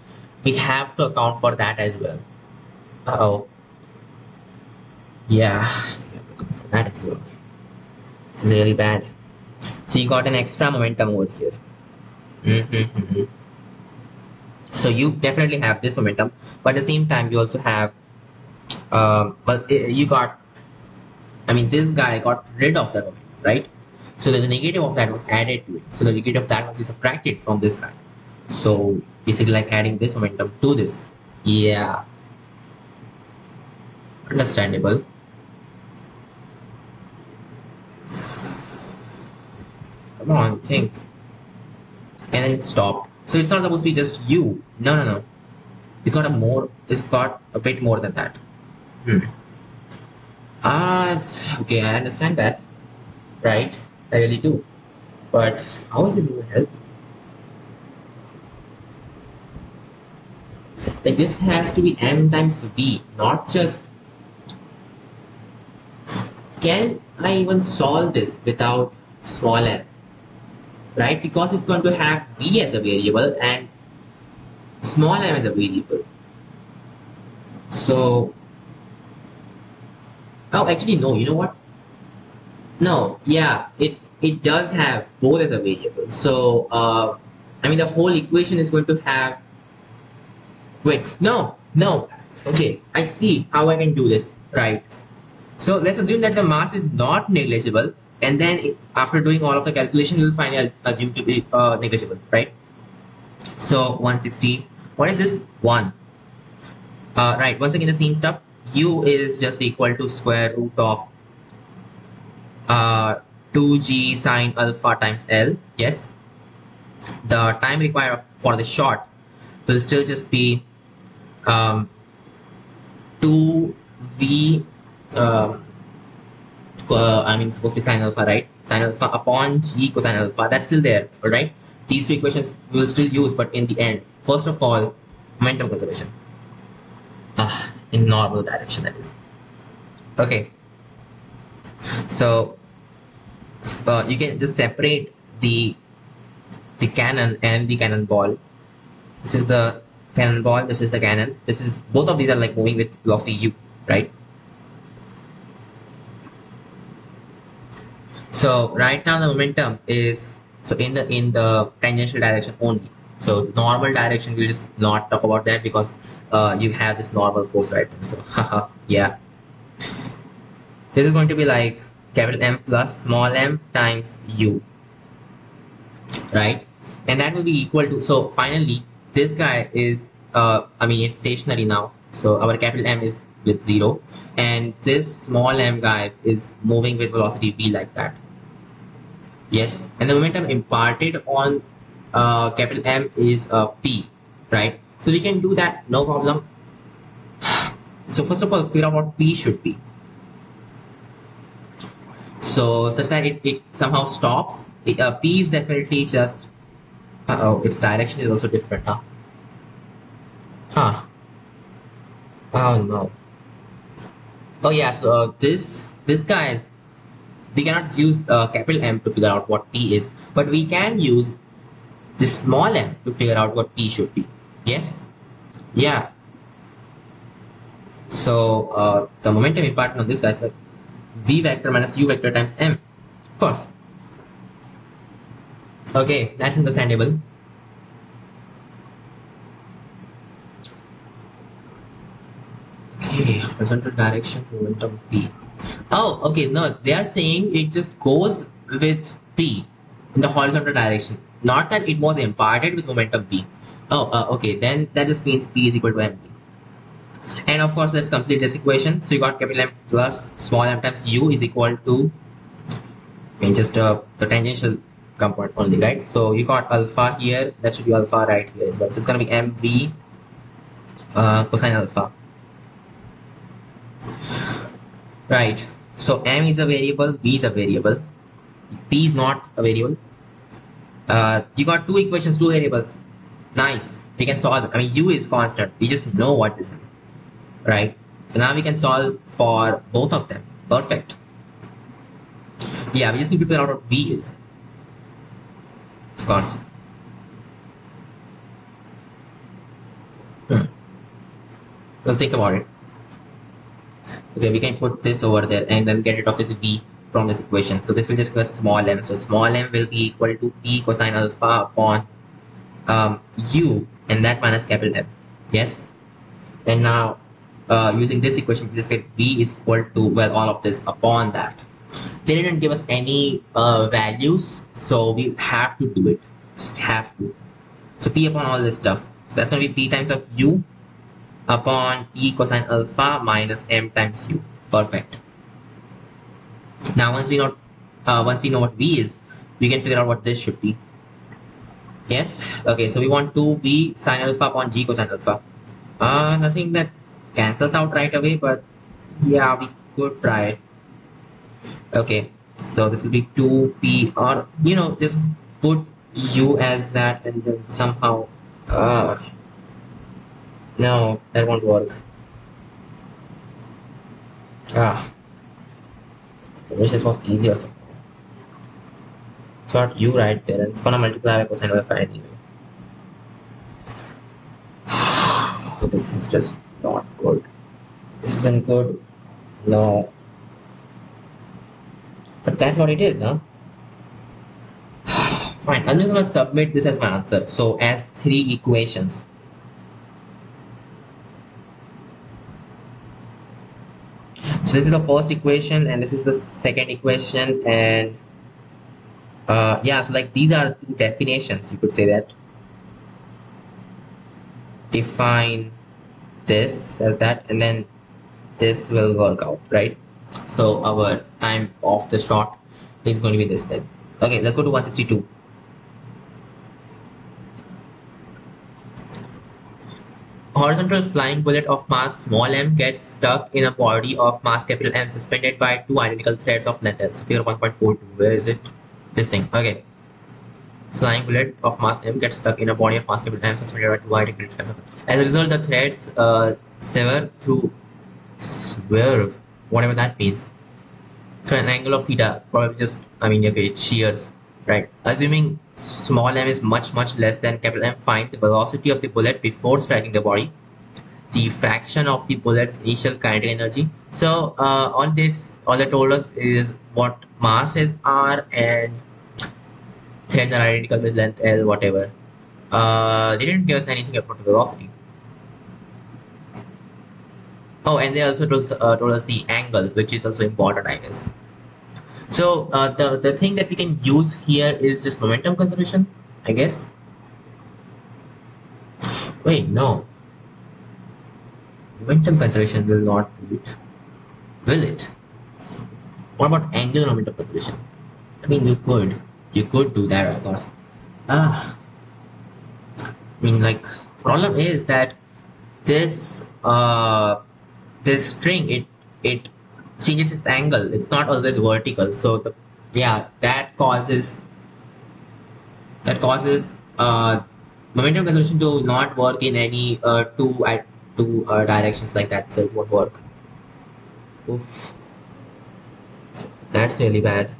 We have to account for that as well. Oh, yeah, we have to account for that as well. This is really bad. So you got an extra momentum over here. Mm-hmm. So you definitely have this momentum, but at the same time you also have, you got, I mean, this guy got rid of that momentum, right? So the negative of that was added to it. So the negative of that was subtracted from this guy. So basically like adding this momentum to this. Yeah, understandable. Come on, think. And then it stopped. So it's not supposed to be just you. No. It's got a bit more than that. Hmm. It's okay, I understand that. Right? I really do. But how is it going to help? Like this has to be m times v, not just. Can I even solve this without small m? Right? Because it's going to have v as a variable and small m as a variable. So, oh, actually, no. You know what? No, yeah, it does have both as a variable. So, I mean, the whole equation is going to have. Wait, no. Okay, I see how I can do this. Right. So let's assume that the mass is not negligible, and then after doing all of the calculation, you'll finally assume to be negligible, right? So 160. What is this? 1. Right. Once again, the same stuff. U is just equal to square root of uh, 2g sine alpha times L. Yes. The time required for the shot will still just be um, 2v. Um, I mean, supposed to be sine alpha, right? Sine alpha upon g cosine alpha. That's still there, all right? These two equations we will still use, but in the end, first of all, momentum conservation. In normal direction, that is. Okay. So you can just separate the cannon and the cannonball. This is the cannonball. This is the cannon. This is both of these are like moving with velocity u, right? So right now the momentum is so in the tangential direction only. So normal direction we'll just not talk about that because you have this normal force right there. So haha, yeah. This is going to be like capital M plus small m times u, right? And that will be equal to, so finally this guy is I mean it's stationary now. So our capital M is with 0 and this small m guy is moving with velocity v like that. Yes, and the momentum imparted on capital M is P, right? So we can do that, no problem. So first of all, figure out what P should be. So such that it somehow stops. P is definitely just, oh, its direction is also different, huh? Huh. Oh no. Oh yeah, so this guy is, we cannot use capital M to figure out what P is, but we can use this small m to figure out what P should be. Yes? Yeah. So the momentum imparted on this guy is like v vector minus u vector times m. Of course. Okay, that's understandable. Okay, horizontal direction momentum p. Oh, okay, no, they are saying it just goes with p in the horizontal direction. Not that it was imparted with momentum p. Oh, okay, then that just means p is equal to mp. And of course, let's complete this equation. So you got capital M plus small m times u is equal to, I mean, just the tangential component only, right? So you got alpha here. That should be alpha right here as well. So it's going to be mv cosine alpha. Right. So m is a variable, v is a variable, p is not a variable. You got two equations, two variables. Nice. We can solve it. I mean, u is constant. We just know what this is, right? So now we can solve for both of them. Perfect. Yeah, we just need to figure out what V is. Of course. Hmm. Well, think about it. Okay, we can put this over there and then get rid of this V from this equation. So this will just give us small m. So small m will be equal to P cosine alpha upon U and that minus capital M. Yes. And now using this equation, we just get V is equal to, well, all of this upon that. They didn't give us any values, so we have to do it. Just have to. So P upon all this stuff. So that's going to be P times of U upon E cosine alpha minus M times U. Perfect. Now once we know what V is, we can figure out what this should be. Yes. Okay. So we want 2V sine alpha upon G cosine alpha. Nothing that cancels out right away, but yeah, we could try. Okay. So this will be 2P, or just put U as that and then somehow. No, that won't work. I wish this was easier. So it's got U right there, and it's gonna multiply by cosine alpha anyway. So this is just not good. This isn't good. No. But that's what it is, huh? Fine. I'm just gonna submit this as my answer. So as 3 equations. So this is the first equation and this is the second equation, and yeah, so like these are 2 definitions, you could say that. Define this as that, and then this will work out, right? So our time of the shot is going to be this thing. Okay, let's go to 162. Horizontal flying bullet of mass small m gets stuck in a body of mass capital M suspended by 2 identical threads of length L. So figure 1.42. Where is it? This thing. Okay. Flying bullet of mass m gets stuck in a body of mass capital M suspended by 2 identical threads of length L. As a result, the threads sever through swerve, whatever that means, through an angle of theta. Probably just, okay, it shears, right? Assuming small m is much less than capital M, find the velocity of the bullet before striking the body, the fraction of the bullet's initial kinetic energy. So on this, all they told us is what masses are and threads are identical with length L, whatever. They didn't give us anything about the velocity. Oh, and they also told us the angle, which is also important, I guess. So the thing that we can use here is just momentum conservation, I guess. Wait, no. Momentum conservation will not do it. Will it? What about angular momentum conservation? I mean, you could do that, of course. Like, problem is that this this string, it changes its angle. It's not always vertical. So that causes momentum conservation to not work in any two directions like that. So it won't work. Oof. That's really bad.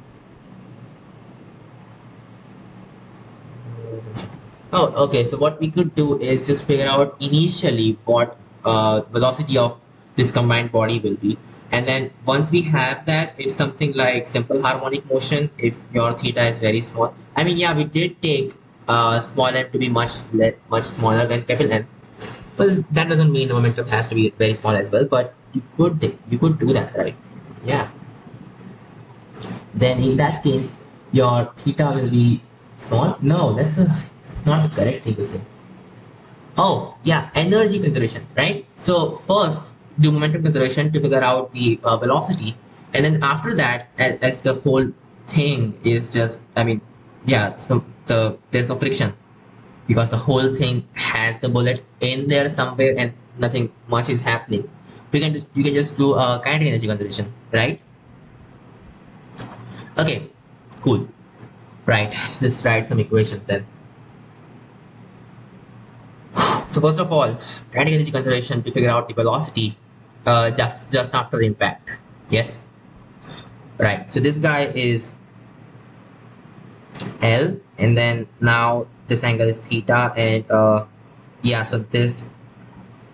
Oh, okay. So what we could do is just figure out initially what velocity of this combined body will be, and then once we have that, it's something like simple harmonic motion if your theta is very small. Yeah, we did take small m to be much smaller than capital M. Well, that doesn't mean the momentum has to be very small as well, but you could do that, right? Yeah. Then in that case, your theta will be small. No, that's not the correct thing to say. Oh, yeah, energy conservation, right? So first, do momentum conservation to figure out the velocity, and then after that, as the whole thing is just, yeah, so there's no friction because the whole thing has the bullet in there somewhere and nothing much is happening. You can just do kinetic energy conservation, right? Okay, cool. Right, let's just write some equations then. So first of all, kinetic energy conservation to figure out the velocity just after impact. Yes. Right. So this guy is L, and then now this angle is theta, and yeah. So this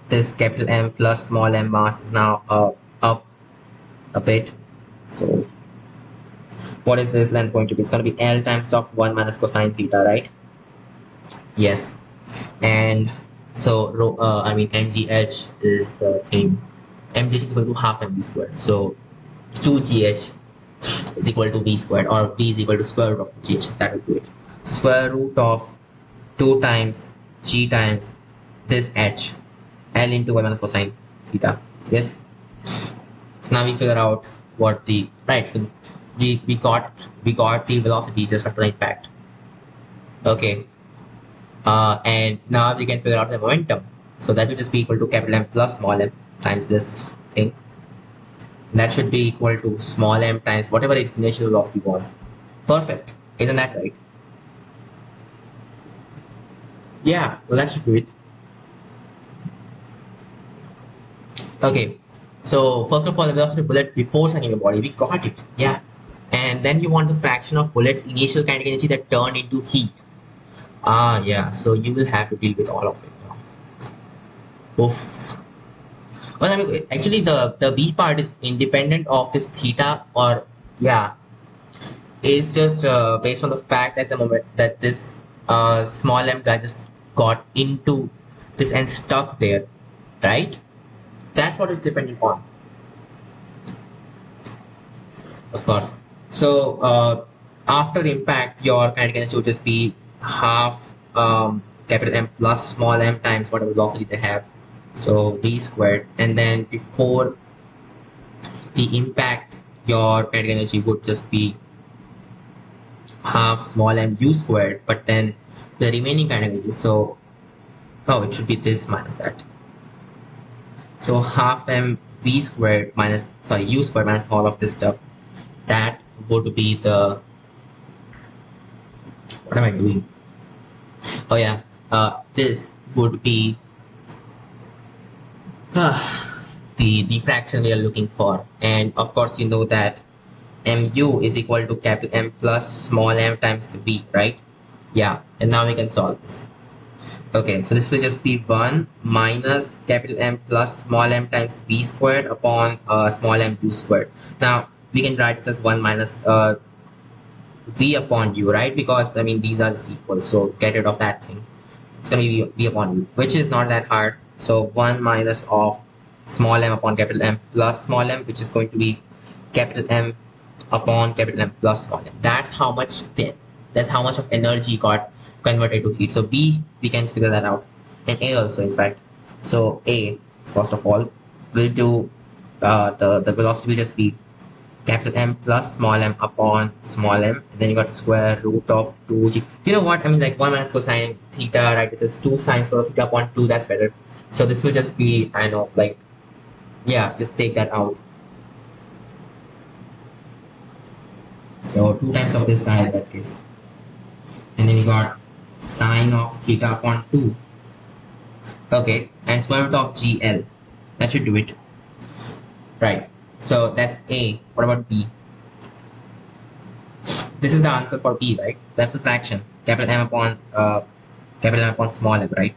capital M plus small m mass is now up a bit. So what is this length going to be? It's going to be L times of 1 minus cosine theta, right? Yes. And so I mean mgh is the thing. Mgh is equal to half mv squared. So 2gh is equal to v squared, or v is equal to square root of 2gh. That would do it. So square root of 2 times g times this h, L into 1 minus cosine theta. Yes. So now we figure out what the right. So we got the velocity just after the impact. Okay. And now we can figure out the momentum. So that will just be equal to capital M plus small m times this thing. That should be equal to small m times whatever its initial velocity was. Perfect. Isn't that right? Yeah, well, that should do it. Okay. So first of all, the velocity of bullet before striking a body, we got it. Yeah. And then you want the fraction of bullet's initial kinetic energy that turned into heat. Ah, yeah. So you will have to deal with all of it now. Oof. Well, I mean, actually, the B part is independent of this theta, or yeah, it's just based on the fact at the moment that this small m guy just got into this and stuck there, right? That's what it's dependent on, of course. So after the impact, your kinetic energy would just be half capital M plus small m times whatever velocity they have. So v squared, and then before the impact, your kinetic energy would just be half small m u squared, but then the remaining kinetic energy, so oh, it should be this minus that. So half m v squared minus, sorry, u squared minus all of this stuff. That would be the, what am I doing? Oh yeah, this would be the fraction we are looking for. And of course, you know that mu is equal to capital M plus small m times v, right? Yeah, and now we can solve this. Okay, so this will just be 1 minus capital M plus small m times v squared upon small m u squared. Now, we can write this as 1 minus v upon u, right? Because, I mean, these are just equal, so get rid of that thing. It's going to be v upon u, which is not that hard. So 1 minus of small m upon capital M plus small m, which is going to be capital M upon capital M plus small m. That's how much of energy got converted to heat. So B, we can figure that out, and A also, in fact. So A, first of all, will do the velocity will just be capital M plus small m upon small m, and then you got square root of 2g. You know what? I mean, like 1 minus cosine theta, right? It is 2 sine square of theta upon 2. That's better. So this will just be, I know, like, yeah, just take that out. So 2 times of this side in that case. And then we got sine of theta upon 2. Okay, and square root of GL. That should do it. Right. So that's A. What about B? This is the answer for B, right? That's the fraction. Capital M upon small m, right?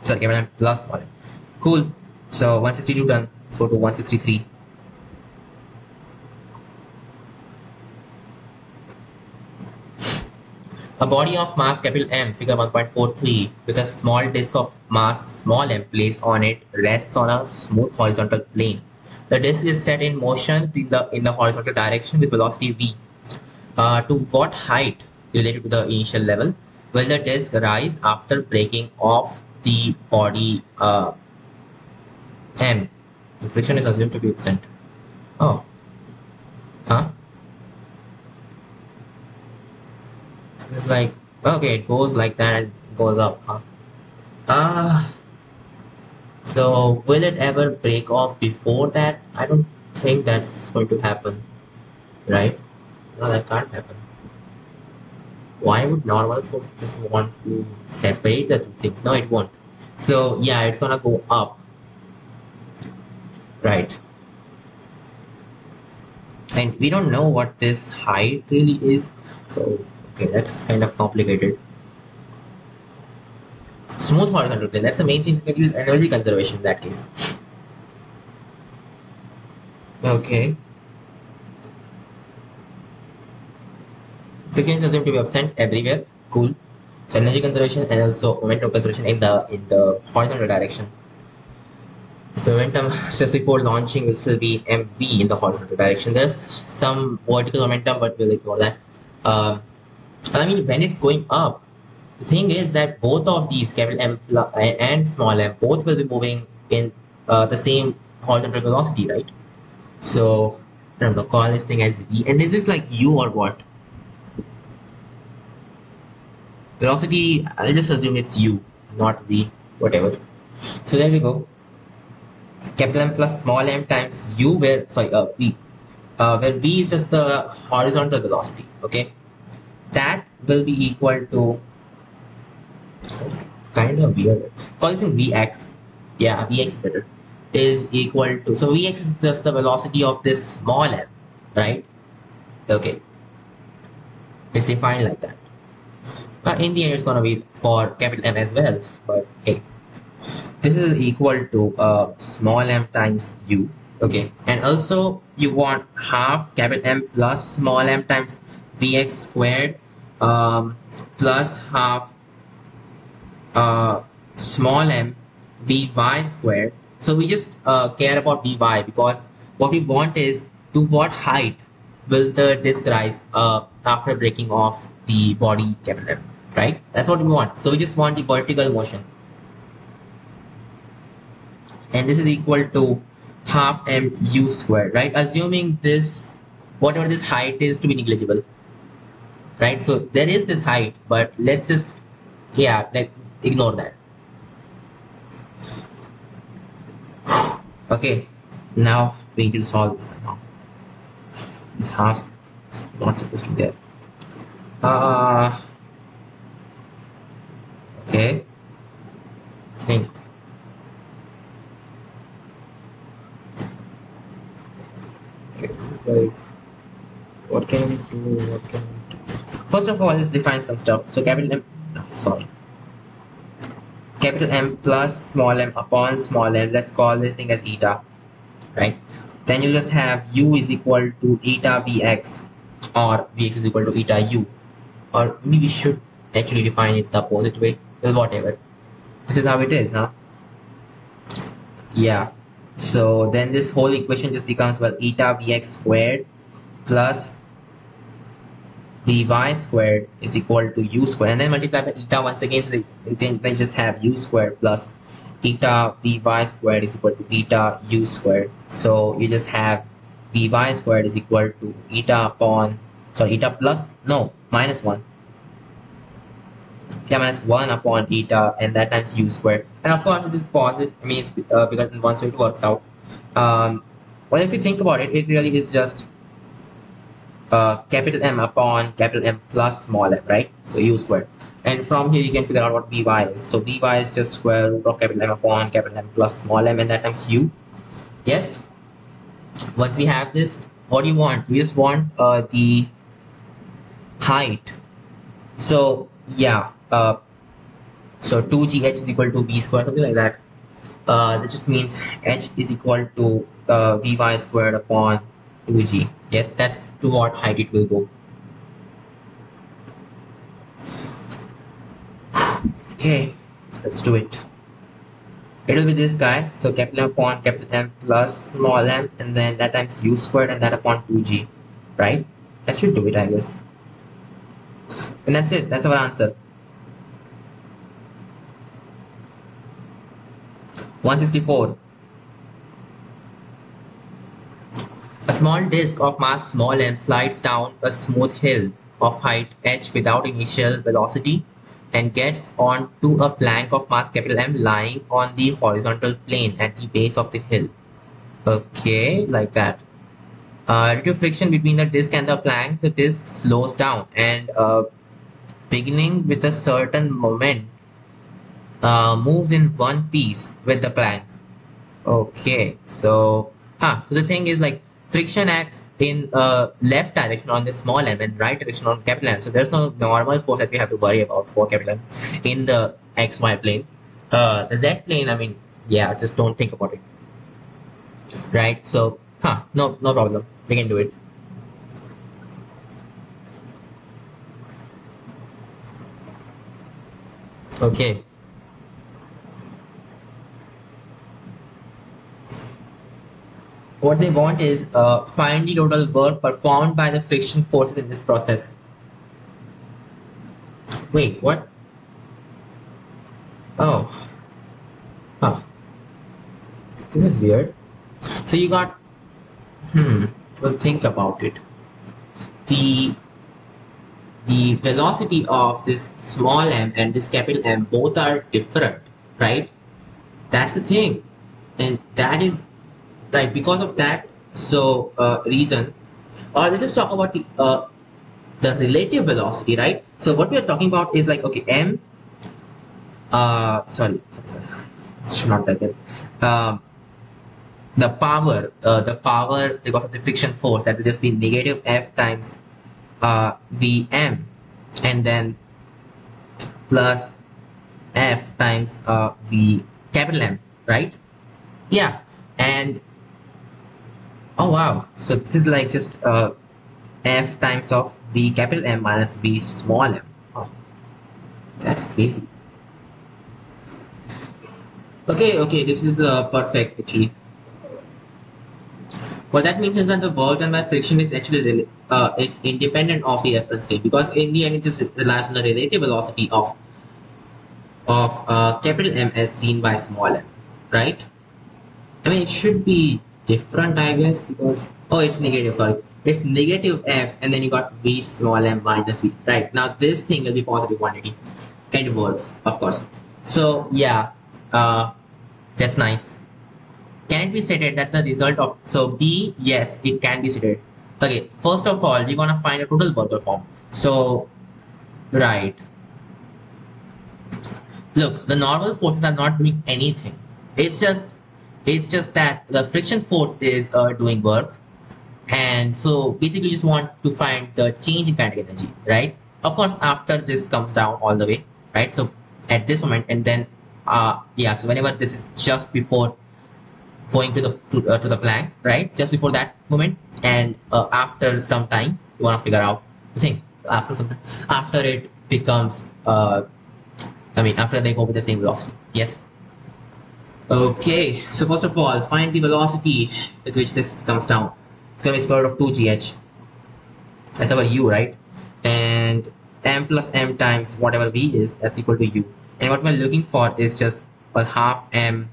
Sorry, capital M plus small m. Cool. So 162 done. Let's go to 163. A body of mass capital M, figure 1.43, with a small disk of mass small m placed on it, rests on a smooth horizontal plane. The disk is set in motion in the horizontal direction with velocity v. To what height related to the initial level will the disk rise after breaking off the body M? The friction is assumed to be absent. Oh, huh? It's like, okay, it goes like that and goes up, huh? So will it ever break off before that? I don't think that's going to happen, right? No, that can't happen. Why would normal force just want to separate the two things? No, it won't. So yeah, it's gonna go up, right? and we don't know what this height really is. So okay, that's kind of complicated. Smooth horizontal plane, that's the main thing. We can use energy conservation in that case. Okay, friction is assumed to be absent everywhere. Cool. So energy conservation and also momentum conservation in the horizontal direction. So momentum just before launching will still be mv in the horizontal direction. There's some vertical momentum, but we'll ignore that. I mean, when it's going up, the thing is that both of these capital and small m both will be moving in the same horizontal velocity, right? So I don't know, call this thing as v. And is this like u or what? Velocity, I'll just assume it's u, not v, whatever. So there we go. Capital M plus small m times u, where sorry v, where v is just the horizontal velocity. Okay, that will be equal to, it's kind of weird. Call this thing vx. Yeah, vx is better. Is equal to, so vx is just the velocity of this small m, right? Okay, it's defined like that. But in the end, it's gonna be for capital M as well. But hey, this is equal to small m times u. Okay, and also you want half capital M plus small m times vx squared plus half small m vy squared. So we just care about vy because what we want is to what height will the disk rise after breaking off the body capital M, right? That's what we want. So we just want the vertical motion. And this is equal to half mu squared, right? Assuming this, whatever this height is, to be negligible, right? So there is this height, but let's just, yeah, like ignore that. Okay, now we need to solve this somehow. This half is not supposed to be there. Okay, think. Okay, this is like, what can we do? What can we do? First of all, let's define some stuff. So capital M, sorry, capital M plus small m upon small m. Let's call this thing as eta, right? Then you just have u is equal to eta vx, or vx is equal to eta u, or maybe we should actually define it the opposite way. Well, whatever. This is how it is, huh? Yeah. So then this whole equation just becomes, well, eta vx squared plus vy squared is equal to u squared, and then multiply by eta once again, so then just have u squared plus eta vy squared is equal to eta u squared. So you just have vy squared is equal to eta upon, sorry, eta plus, no, minus 1. Eta minus 1 upon eta, and that times u squared. And of course, this is positive. I mean, it's bigger than 1, so it works out. Well, if you think about it, it really is just capital M upon capital M plus small m, right? So u squared. And from here you can figure out what vy is. So vy is just square root of capital M upon capital M plus small m, and that times u. Yes. Once we have this, what do you want? You just want the height. So yeah, so 2gh is equal to v squared, something like that. That just means h is equal to vy squared upon 2g. Yes, that's to what height it will go. Okay, let's do it. It will be this guy. So capital M upon capital M plus small m, and then that times u squared, and that upon 2g, right? That should do it, I guess. And that's it. That's our answer. 164. A small disk of mass small m slides down a smooth hill of height h without initial velocity and gets onto a plank of mass capital M lying on the horizontal plane at the base of the hill. Okay, like that. Due to friction between the disk and the plank, the disk slows down and beginning with a certain moment moves in one piece with the plank. Okay, so the thing is, like, friction acts in left direction on the small m and right direction on capital M. So there's no normal force that we have to worry about for capital M in the XY plane. The Z plane, I mean, yeah, just don't think about it. Right? So, no problem. We can do it. Okay. What they want is find the total work performed by the friction forces in this process. Wait, what? Oh, huh. This is weird. So you got, well, think about it. The the velocity of this small m and this capital M both are different, right? That's the thing, and that is right because of that. So reason, or let's just talk about the relative velocity, right? So what we are talking about is like, okay, m. Sorry. It's not like that. The power because of the friction force, that will just be negative f times Vm, and then plus f times V capital M, right? Yeah, and oh wow, so this is like just f times of V capital M minus V small m. Oh, that's crazy. Okay, this is perfect actually. What that means is that the work done by friction is actually it's independent of the reference frame, because in the end it just relies on the relative velocity of capital M as seen by small m, right? I mean, it should be different, I guess, because oh, it's negative. Sorry, it's negative f, and then you got V small m minus V. Right now, this thing will be positive quantity, and it works, of course. So yeah, that's nice. Can it be stated that the result of so B? Yes, it can be stated. Okay, first of all, we're gonna find a total work performed. So right, look, the normal forces are not doing anything. It's just that the friction force is doing work, and so basically just want to find the change in kinetic energy, right? Of course, after this comes down all the way, right? So at this moment, and then yeah, so whenever this is just before going to the plank, right? Just before that moment, and after some time, you want to figure out the thing. After some time, after it becomes, I mean, after they go with the same velocity. Yes. Okay. So first of all, find the velocity with which this comes down. It's gonna be square root of 2gh. That's our u, right? And m plus m times whatever v is, that's equal to u. And what we're looking for is just half m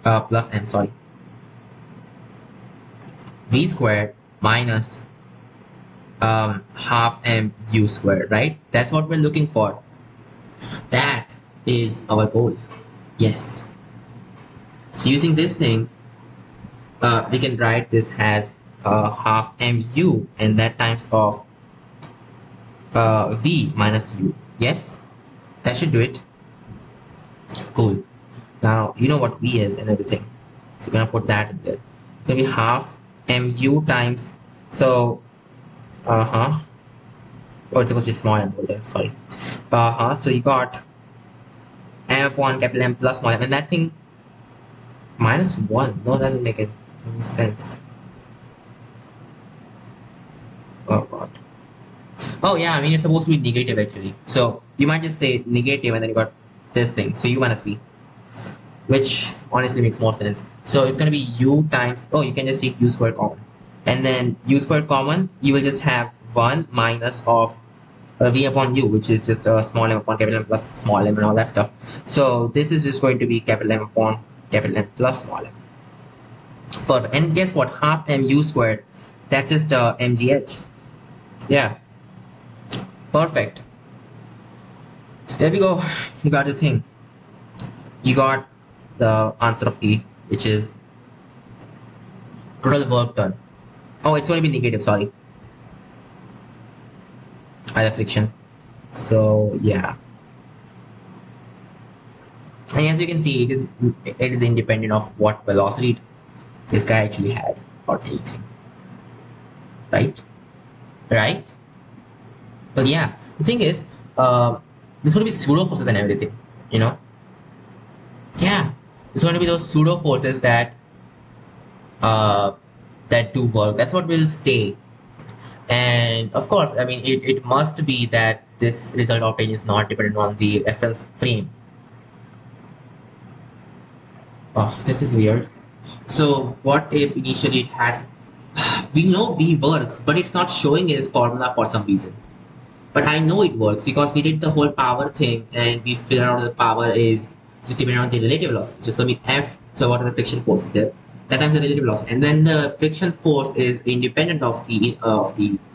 plus m. Sorry. V squared minus half m u squared, right? That's what we're looking for. That is our goal. Yes. So using this thing, we can write this as half mu, and that times of v minus u. Yes, that should do it. Cool. Now you know what v is and everything, so we're gonna put that in there. It's gonna be half mu times, so oh, it's supposed to be small m over there, sorry. So you got m upon capital M plus small m, and that thing minus 1, no, doesn't make any sense. Oh god. Oh yeah, I mean, it's supposed to be negative actually, so you might just say negative and then you got this thing, so u minus v, which honestly makes more sense. So it's going to be u times, oh, you can just take u squared common, and then u squared common, you will just have 1 minus of v upon u, which is just a small m upon capital M plus small m and all that stuff. So this is just going to be capital M upon capital M plus small m. Perfect. And guess what? Half mu squared, that's just mgh. Yeah. Perfect. So there we go. You got the thing. You got the answer of A, which is total work done. Oh, it's going to be negative, sorry, by the friction. So yeah, and as you can see, it is independent of what velocity this guy actually had or anything. right? Right? But yeah, the thing is, there's going to be pseudo forces and everything, you know? Yeah, it's going to be those pseudo forces uh, that do work. That's what we'll say. And of course, I mean, it must be that this result obtained is not dependent on the reference frame. Oh, this is weird. So what if initially it has, we know B works, but it's not showing its formula for some reason. But I know it works because we did the whole power thing and we figured out the power is just depending on the relative velocity. So it's going to be F, so whatever friction force is there, that times the relative velocity. And then the friction force is independent of the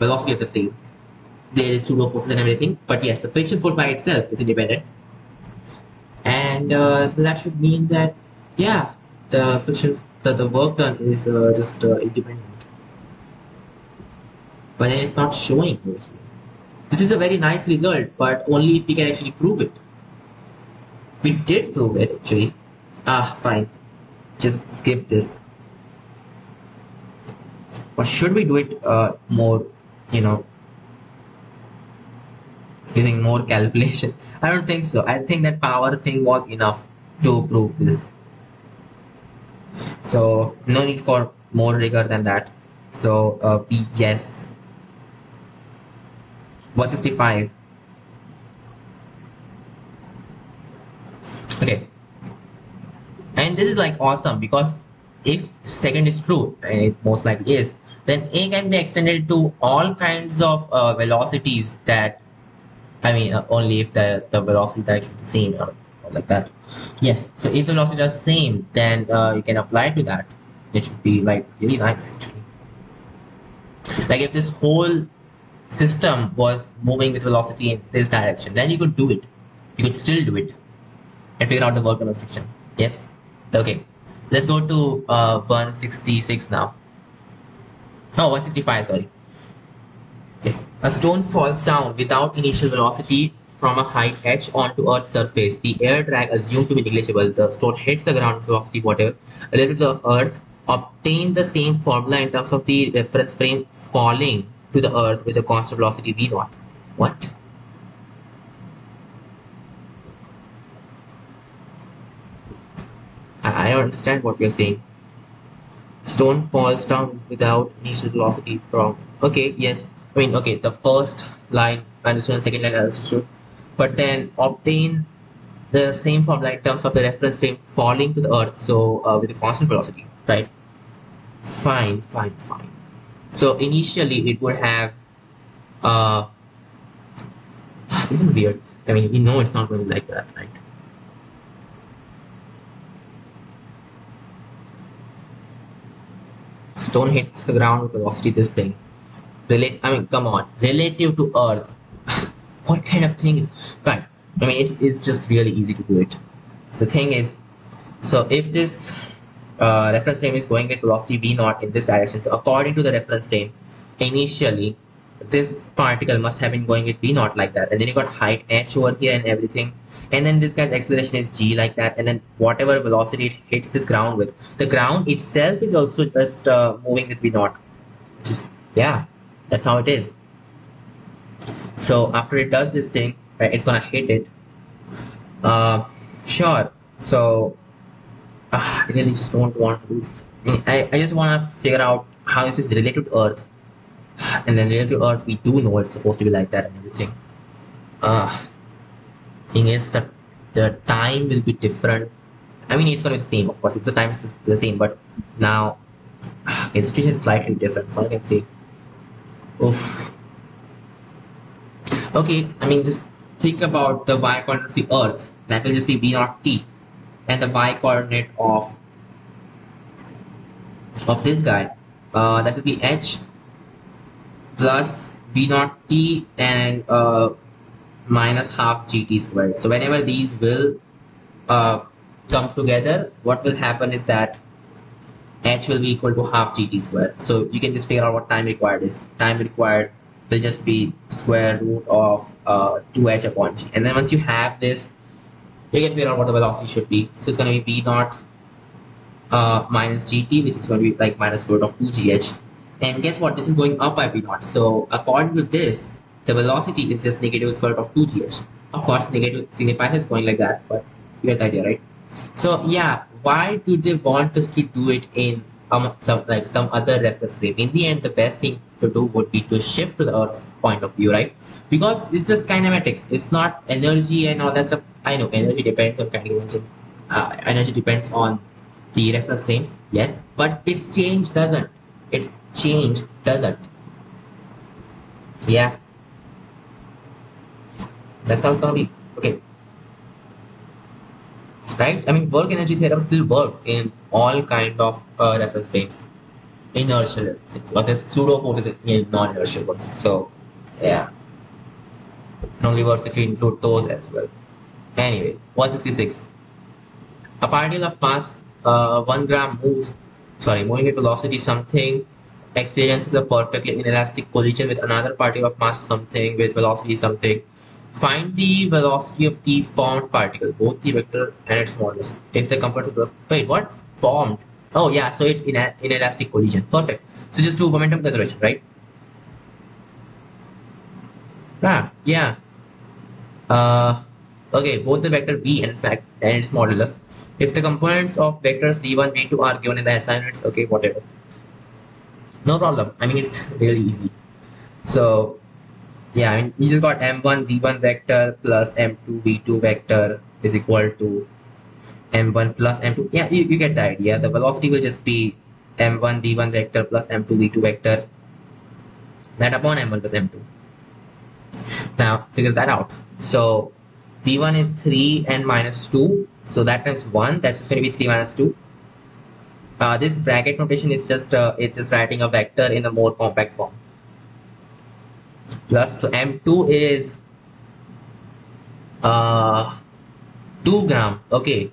velocity of the frame. There is pseudo forces and everything. But yes, the friction force by itself is independent. And that should mean that, yeah, the friction, the work done is just independent. But then it's not showing over here. This is a very nice result, but only if we can actually prove it. We did prove it actually. Ah, fine. Just skip this. Or should we do it more, you know, using more calculation? I don't think so. I think that power thing was enough to prove this. So no need for more rigor than that. So B, yes. 165. Okay. And this is like awesome because if second is true, and it most likely is, then A can be extended to all kinds of velocities that, I mean, only if the velocities are actually the same or like that. Yes. So if the velocities are same, then you can apply to that. It should be like really nice actually. Like if this whole system was moving with velocity in this direction, then you could do it. You could still do it and figure out the work of friction. Yes. Okay. Let's go to 166 now. No, 165, sorry. Okay. A stone falls down without initial velocity from a height h onto Earth's surface. The air drag assumed to be negligible. The stone hits the ground with velocity whatever relative to the Earth. Obtain the same formula in terms of the reference frame falling to the Earth with a constant velocity v naught. What? I don't understand what you're saying. Stone falls down without initial velocity from. Okay, yes. I mean, okay, the first line I understood, second line I understood. But then obtain the same formula in terms of the reference frame falling to the earth, so with a constant velocity, right? Fine, fine, fine. So initially it would have. Uh, this is weird. I mean, we know it's not going to be like that, right? Stone hits the ground with velocity. This thing. I mean, come on. Relative to Earth. What kind of thing is right? I mean, it's just really easy to do it. So the thing is, so if this reference frame is going with velocity v naught in this direction, so according to the reference frame, initially this particle must have been going with v naught like that, and then you got height h over here and everything, and then this guy's acceleration is g like that, and then whatever velocity it hits this ground with, the ground itself is also just moving with v naught, which is, yeah, that's how it is. So after it does this thing, right, it's gonna hit it. Sure. So I really just don't want to do. I just want to figure out how this is related to Earth, and then related to Earth, we do know it's supposed to be like that and everything. Thing is that the time will be different. I mean, it's gonna be the same, of course. It's the time is the same, but now the situation is slightly different. So I can say, oof. Okay, I mean, just think about the y coordinate of the Earth. That will just be v naught t, and the y coordinate of this guy, that will be h plus v naught t and minus half gt squared. So whenever these will come together, what will happen is that h will be equal to half gt squared. So you can just figure out what time required is. Time required will just be square root of 2h upon g. And then once you have this, you can figure out what the velocity should be. So it's going to be v naught minus gt, which is going to be like minus square root of 2gh. And guess what? This is going up by v naught. So according to this, the velocity is just negative square root of 2gh. Of course, negative signifies it's going like that, but you get the idea, right? So yeah, why do they want us to do it in some other reference frame? In the end, the best thing to do would be to shift to the Earth's point of view, right? Because it's just kinematics. It's not energy and all that stuff. I know energy depends on kinetic energy. Energy depends on the reference frames, yes, but its change doesn't. Its change doesn't. Yeah, that's how it's gonna be. Okay, right? I mean, work energy theorem still works in all kind of reference frames. Inertial, but there's pseudo forces in non-inertial ones. So, yeah, it only works if you include those as well. Anyway, 166. A particle of mass 1 gram moving with velocity something, experiences a perfectly inelastic collision with another particle of mass something with velocity something. Find the velocity of the formed particle, both the vector and its modulus. If the components of wait, what formed? Oh yeah, so it's inelastic collision. Perfect. So just do momentum conservation, right? Ah, yeah. Uh, okay, both the vector v and its modulus. If the components of vectors v1, v2 are given in the assignments, okay, whatever. No problem. I mean, it's really easy. So, yeah, I mean, you just got m1 v1 vector plus m2 v2 vector is equal to m1 plus m2. Yeah, you get the idea. The velocity will just be m1 v1 vector plus m2 v2 vector, that upon m1 plus m2. Now, figure that out. So, v1 is 3 and minus 2. So, that times 1, that's just going to be 3 minus 2. This bracket notation is just it's just writing a vector in a more compact form. Plus, so m2 is 2 gram. Okay.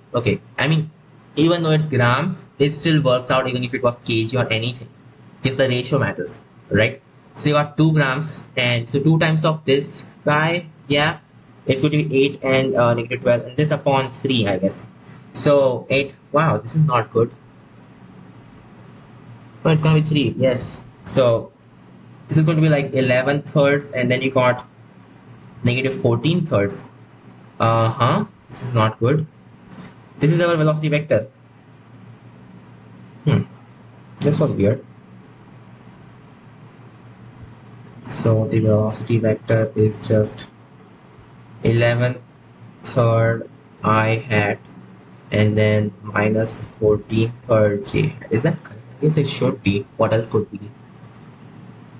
I mean, even though it's grams, it still works out even if it was kg or anything. Just the ratio matters, right? So you got 2 grams, and so 2 times of this guy, yeah, it's going to be 8 and negative 12, and this upon 3, I guess. So 8. Wow, this is not good. But it's gonna be 3, yes. So this is going to be like 11 thirds, and then you got negative 14 thirds. This is not good. This is our velocity vector. This was weird. So the velocity vector is just 11 third I hat and then minus 14 third j hat. Is that correct? Yes, it should be. What else could be?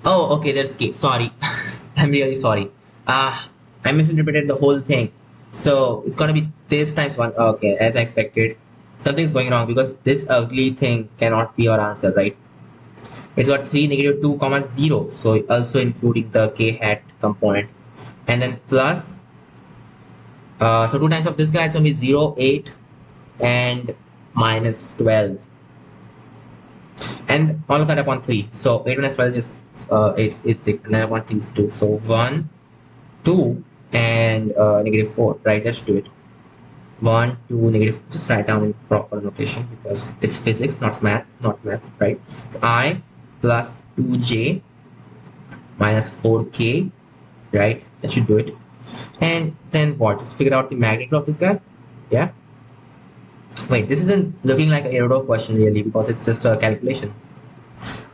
Oh, okay, there's k. Sorry. I'm really sorry. I misinterpreted the whole thing. So it's gonna be this times 1. Okay, as I expected. Something's going wrong because this ugly thing cannot be our answer, right? It's got 3 negative 2 comma 0. So also including the k hat component. And then plus, so 2 times of this guy, it's gonna be 0, 8, and minus 12. And all of that upon 3. So 8 minus 12 is just, it's 6, and then upon 3 is 2. So 1, 2, and negative 4, right? Let's do it. 1, 2, negative, just write down in proper notation because it's physics, not math, right? So I plus 2j minus 4k, right? That should do it. And then what? Just figure out the magnitude of this guy. Yeah. Wait, this isn't looking like an Irodov question really because it's just a calculation.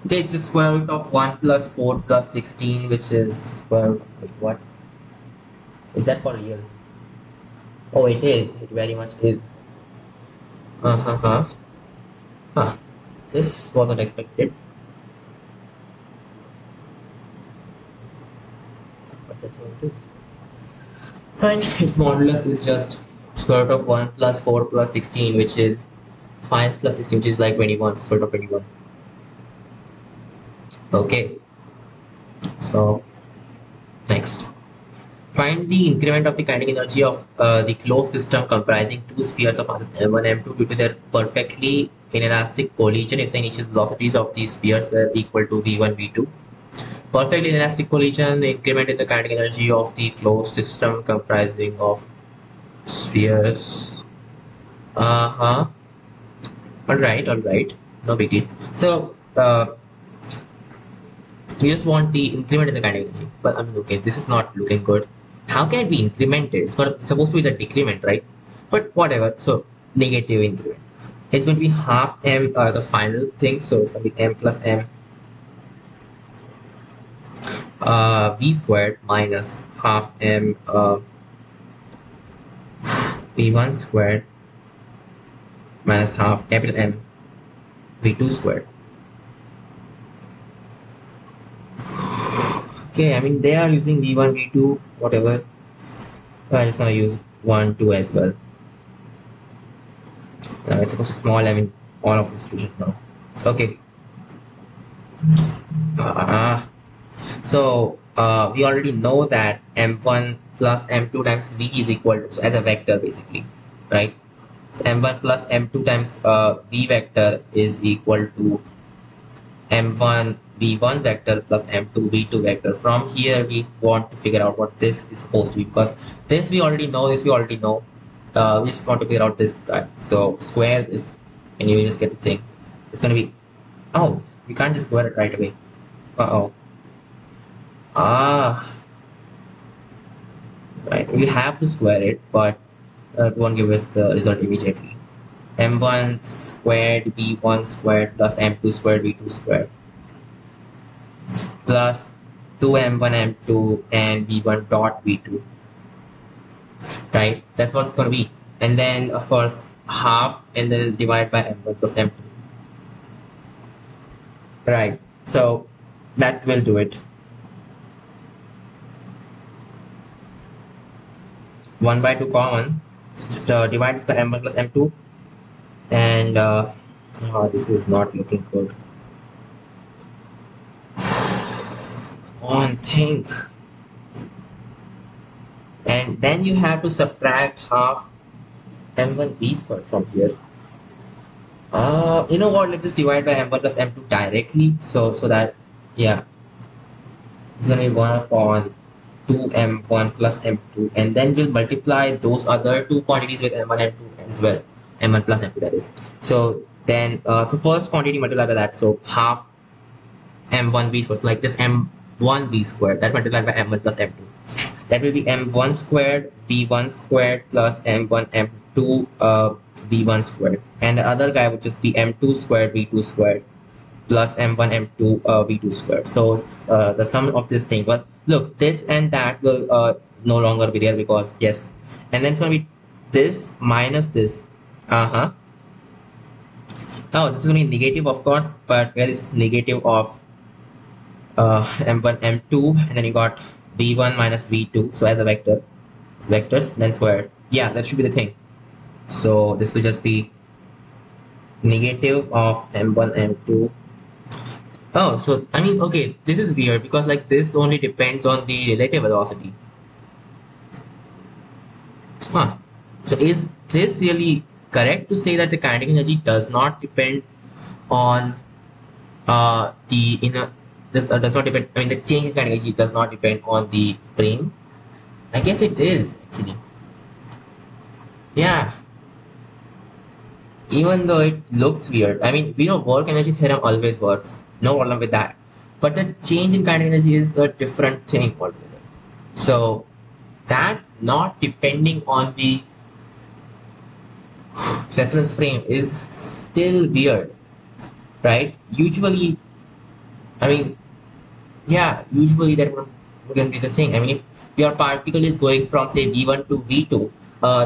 Okay, it's the square root of 1 plus 4 plus 16, which is square root of, wait, what? Is that for real? Oh, it is. It very much is. Huh. This wasn't expected. But that's what it is. Fine. Its modulus is just square root of 1 plus 4 plus 16, which is 5 plus 16, which is like 21. So square root of 21. Okay. So, next. Find the increment of the kinetic energy of the closed system comprising two spheres of masses m1 and m2 due to their perfectly inelastic collision if the initial velocities of these spheres were equal to v1, v2. Perfectly inelastic collision, the increment in the kinetic energy of the closed system comprising of spheres. Alright. No big deal. So, You just want the increment in the kinetic energy. But I mean, okay, this is not looking good. How can it be incremented? It's supposed to be the decrement, right? But whatever. So negative increment. It's going to be half m, the final thing. So it's going to be m plus m v squared minus half m v1 squared minus half capital M v2 squared. Okay, I mean they are using v1, v2, whatever. So I'm just gonna use 1, 2 as well. It's supposed to small, I mean all of the solutions now. Okay. So we already know that m1 plus m2 times v is equal to, so as a vector basically, right? So m1 plus m2 times v vector is equal to m1 v1 vector plus m2 v2 vector. From here we want to figure out what this is supposed to be, because this we already know, we just want to figure out this guy. So square this and you just get the thing. It's gonna be, oh, we can't just square it right away. Uh-oh. Ah, right, we have to square it, but it won't give us the result immediately. m1 squared v1 squared plus m2 squared v2 squared plus 2m1 m2 and v1 dot v2, right? That's what it's going to be. And then of course half and then divide by m1 plus m2, right? So that will do it. 1 by 2 common, just divide this by m1 plus m2, and oh, this is not looking good. Come on, think. And then you have to subtract half m1 v squared from here. You know what? Let's just divide by m1 plus m2 directly. So that, yeah, it's gonna be 1 upon 2m1 plus m2, and then we'll multiply those other two quantities with m1 and m2 as well. m1 plus m2, that is. So then, so first quantity multiplied by that. So half m1 v squared. So like just m1 v squared. That multiplied by m1 plus m2. That will be m1 squared v1 squared plus m1 m2 v1 squared, and the other guy would just be m2 squared v2 squared plus m1 m2 v2 squared. So the sum of this thing, well, look, this and that will no longer be there, because yes, and then it's going to be this minus this. Oh, this is going to be negative, of course, but where this is negative of m1 m2, and then you got v1 minus v2, so as a vector, it's vectors then squared. Yeah, that should be the thing. So this will just be negative of m1 m2. Oh, so I mean, okay, this is weird, because like this only depends on the relative velocity. Huh. So is this really correct to say that the kinetic energy does not depend on the inner, does not depend, I mean the change in kinetic energy does not depend on the frame? I guess it is actually. Yeah. Even though it looks weird. I mean, we know work energy theorem always works. No problem with that. But the change in kinetic energy is a different thing altogether. So that not depending on the reference frame is still weird, right? Usually, I mean, yeah, usually that wouldn't be the thing. I mean, if your particle is going from say v1 to v2,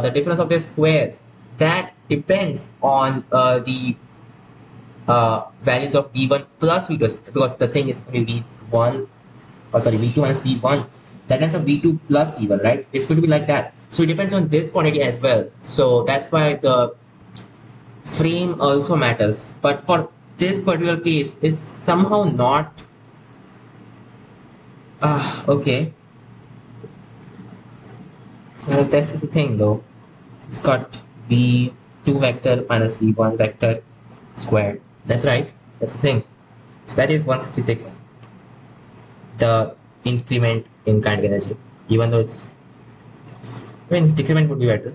the difference of their squares, that depends on the values of v1 plus v2, because the thing is going to be v1, or sorry, v2 minus v1, that ends up v2 plus v1, right? It's going to be like that. So it depends on this quantity as well. So that's why the frame also matters. But for this particular case, it's somehow not. Okay. That's the thing though. It's got v2 vector minus v1 vector squared. That's right. That's the thing. So that is 166. The increment in kinetic energy, even though it's, I mean, decrement would be better.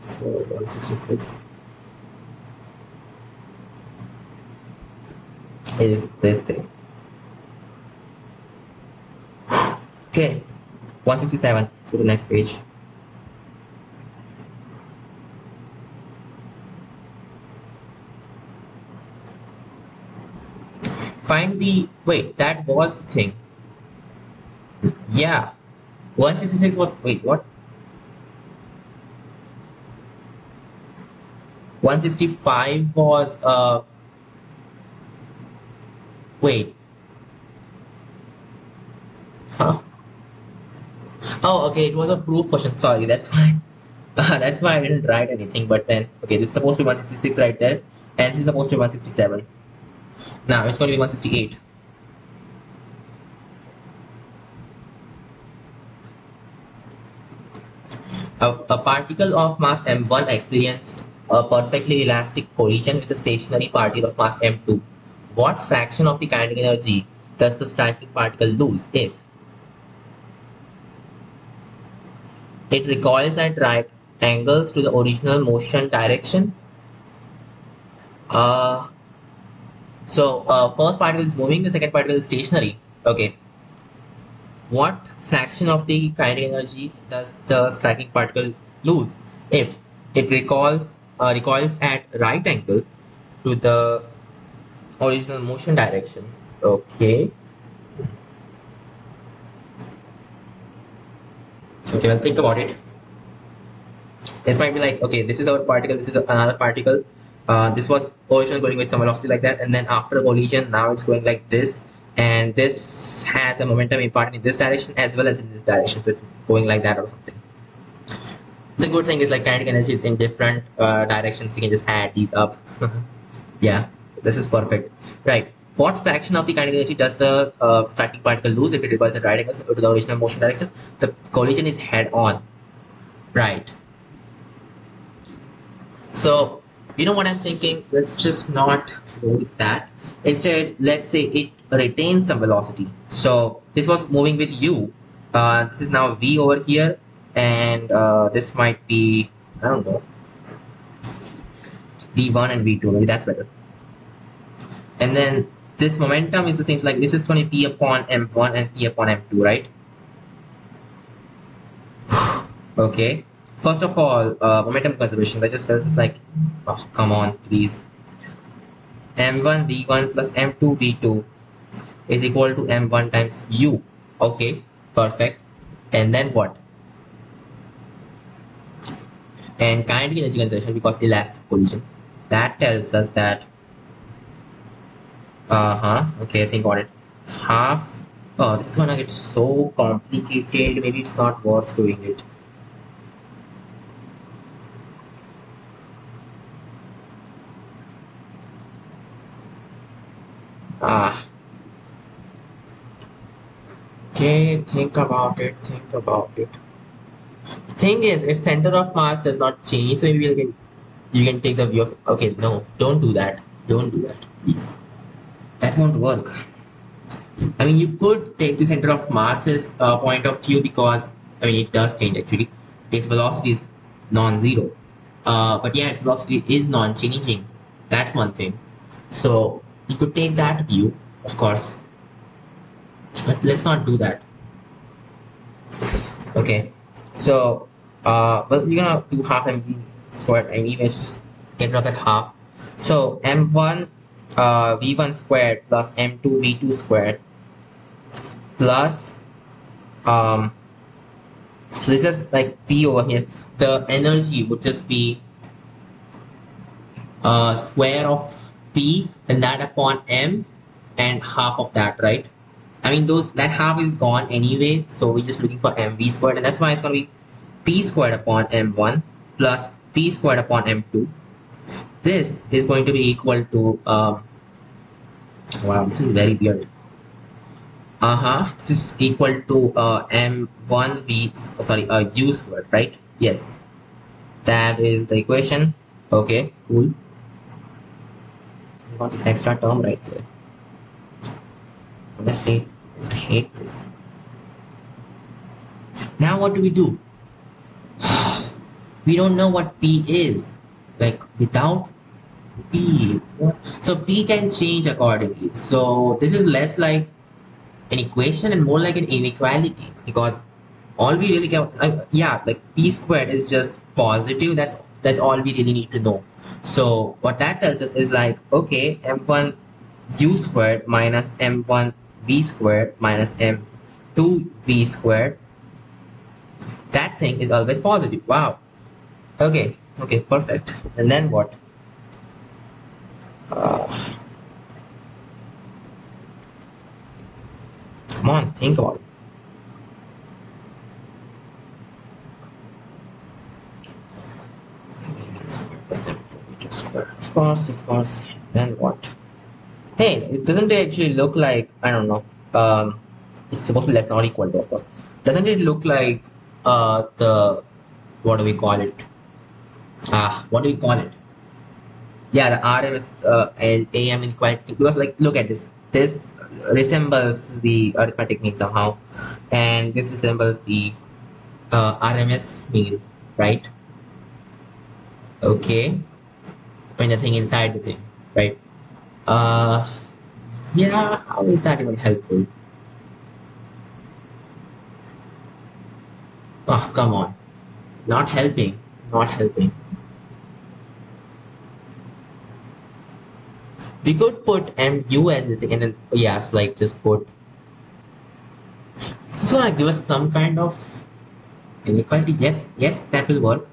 So 166. is this thing. Okay, 167. Let's go to the next page. Find the, wait, that was the thing. Yeah, 166 was, wait, what? 165 was, wait, huh? Oh, okay, it was a proof question. Sorry, that's why. That's why I didn't write anything. But then, okay, this is supposed to be 166 right there, and this is supposed to be 167. Now it's going to be 168. A particle of mass m1 experienced a perfectly elastic collision with a stationary particle of mass m2. What fraction of the kinetic energy does the striking particle lose if it recoils at right angles to the original motion direction? Uh, first particle is moving, the second particle is stationary. Okay. What fraction of the kinetic energy does the striking particle lose if it recoils at right angle to the original motion direction? Okay. Okay, well, think about it. This might be like, okay, this is our particle, this is another particle. This was originally going with some velocity like that, and then after a collision, now it's going like this, and this has a momentum imparted in this direction as well as in this direction, so it's going like that or something. The good thing is like kinetic energy is in different directions. You can just add these up. Yeah, this is perfect. Right. What fraction of the kinetic energy does the striking particle lose if it reverses at right angles to the original motion direction? The collision is head on. Right. So, you know what I'm thinking? Let's just not go with that. Instead, let's say it retains some velocity. So, this was moving with u. This is now v over here, and this might be, I don't know, v1 and v2. Maybe that's better. And then this momentum is the same, like it's just going to be p upon m1 and p upon m2, right? Okay. First of all, momentum conservation, that just tells us like, oh, come on, please. m1 v1 plus m2 v2 is equal to m1 times u. Okay, perfect. And then what? And kinetic energy conservation, because elastic collision. That tells us that, okay, think about it. Half, oh, this is gonna get so complicated, maybe it's not worth doing it. Okay, think about it, think about it. Thing is, its center of mass does not change, so maybe you can take the view of, okay, no, don't do that. Don't do that, please. That won't work. I mean, you could take the center of mass's point of view because, I mean, it does change actually. Its velocity is non-zero. But yeah, its velocity is non-changing. That's one thing. So you could take that view, of course. But let's not do that. Okay. So, well, you're gonna do half mv squared. I mean, let's just get rid of that half. So m1 v1 squared plus m2 v2 squared plus so this is like p over here. The energy would just be square of p and that upon m and half of that, right? I mean, that half is gone anyway, so we're just looking for mv squared, and that's why it's gonna be p squared upon m1 plus p squared upon m2. This is going to be equal to wow, this is very weird. This is equal to m1 v, sorry, u squared, right? Yes, that is the equation. Okay, cool. Got this extra term right there. Honestly, I just hate this. Now what do? We don't know what p is. Like, without P. What? So P can change accordingly. So this is less like an equation and more like an inequality, because all we really care, yeah, like P squared is just positive. That's all we really need to know. So what that tells us is like, okay, m1 u squared minus m1 v squared minus m2 v squared, that thing is always positive. Wow. Okay, okay, perfect. And then what? uh, Come on, think about it. Percent meter square. Of course, of course. Then what? Hey, it doesn't it actually look like, I don't know. It's supposed to be less not equal to, of course. Doesn't it look like the, what do we call it? What do we call it? Yeah, the RMS and AM inequality. Because like, look at this. This resembles the arithmetic mean somehow, and this resembles the RMS mean, right? Okay, I mean the thing inside the thing, right? Uh, yeah. How is that even helpful? Oh, come on, not helping, not helping. We could put MU as this thing, and then yes, like just put. So like give us some kind of inequality. Yes, yes, that will work.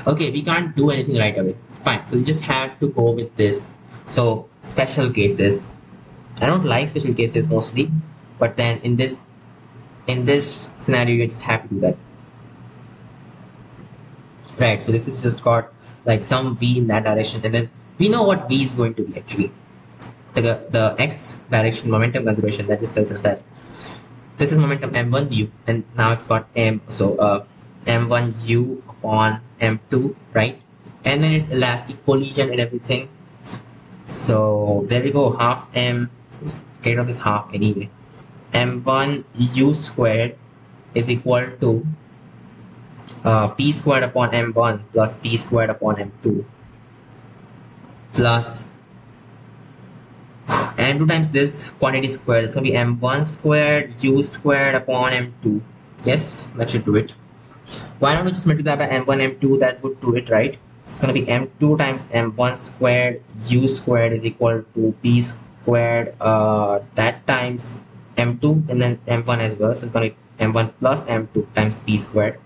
Okay, we can't do anything right away. Fine. So you just have to go with this. So special cases. I don't like special cases mostly, but then in this scenario, you just have to do that. Right. So this is just got like some v in that direction, and then we know what v is going to be actually. The x direction momentum conservation, that just tells us that this is momentum m1u, and now it's got m1u upon m2, right? And then it's elastic collision and everything. So there we go, half m. Just get rid of this half anyway. M1 u squared is equal to p squared upon m1 plus p squared upon m2 plus m2 times this quantity squared. It's gonna be m1 squared u squared upon m2. Yes, that should do it. Why don't we just multiply by m1 m2? That would do it, right? It's gonna be m2 times m1 squared u squared is equal to p squared that times m2, and then m1 as well. So it's gonna be m1 plus m2 times p squared.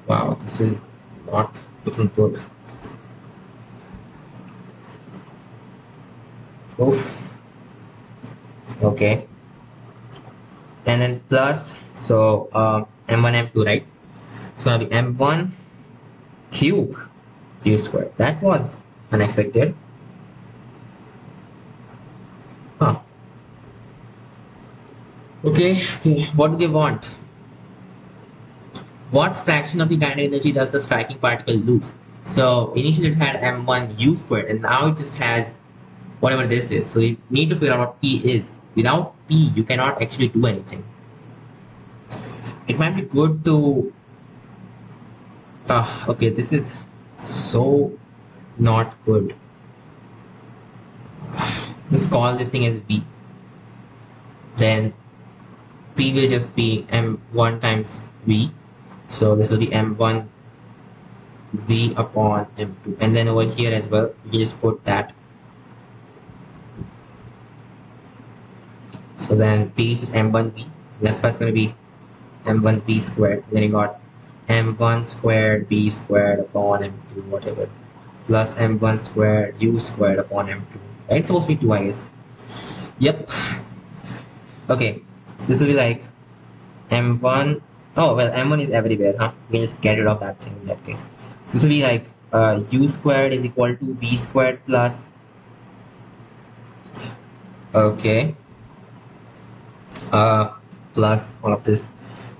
Wow, this is not looking good. Oof. Okay. And then plus, so m1 m2, right? It's gonna be m1 cube u squared. That was unexpected. Huh. Okay, okay. What do they want? What fraction of the kinetic energy does the striking particle lose? So initially it had m1 u squared, and now it just has whatever this is. So you need to figure out what p is. Without p, you cannot actually do anything. It might be good to. Okay, this is so not good. Just call this thing as v. Then p will just be m1 times v. So this will be m1 v upon m2, and then over here as well we just put that. So then p is just m1 v. That's why it's going to be m1 v squared. And then you got m1 squared v squared upon m2 whatever plus m1 squared u squared upon m2. Right? It's supposed to be 2, I guess. Yep. Okay. So this will be like m1. Oh well, m1 is everywhere, huh? We can just get rid of that thing in that case. This will be like u squared is equal to v squared plus. Okay. Plus all of this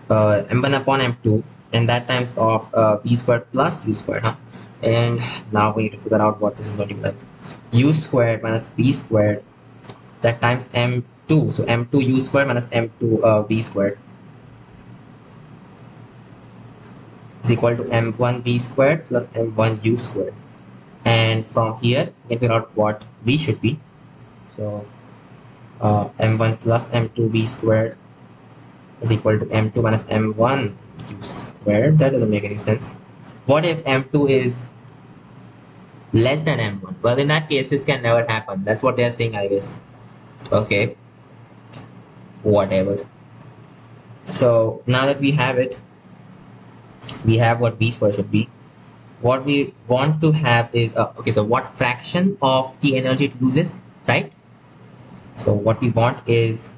m1 upon m2, and that times of v squared plus u squared, huh? And now we need to figure out what this is going to be like. U squared minus v squared, that times m2. So m2 u squared minus m2 v squared. is equal to m1 v squared plus m1 u squared. And from here, we can figure out what v should be. So m1 plus m2 v squared is equal to m2 minus m1 u squared. That doesn't make any sense. What if m2 is less than m1? Well, in that case, this can never happen. That's what they're saying, I guess. Okay, whatever. So now that we have it, we have what v squared should be. What we want to have is okay, so what fraction of the energy it loses, right? So what we want is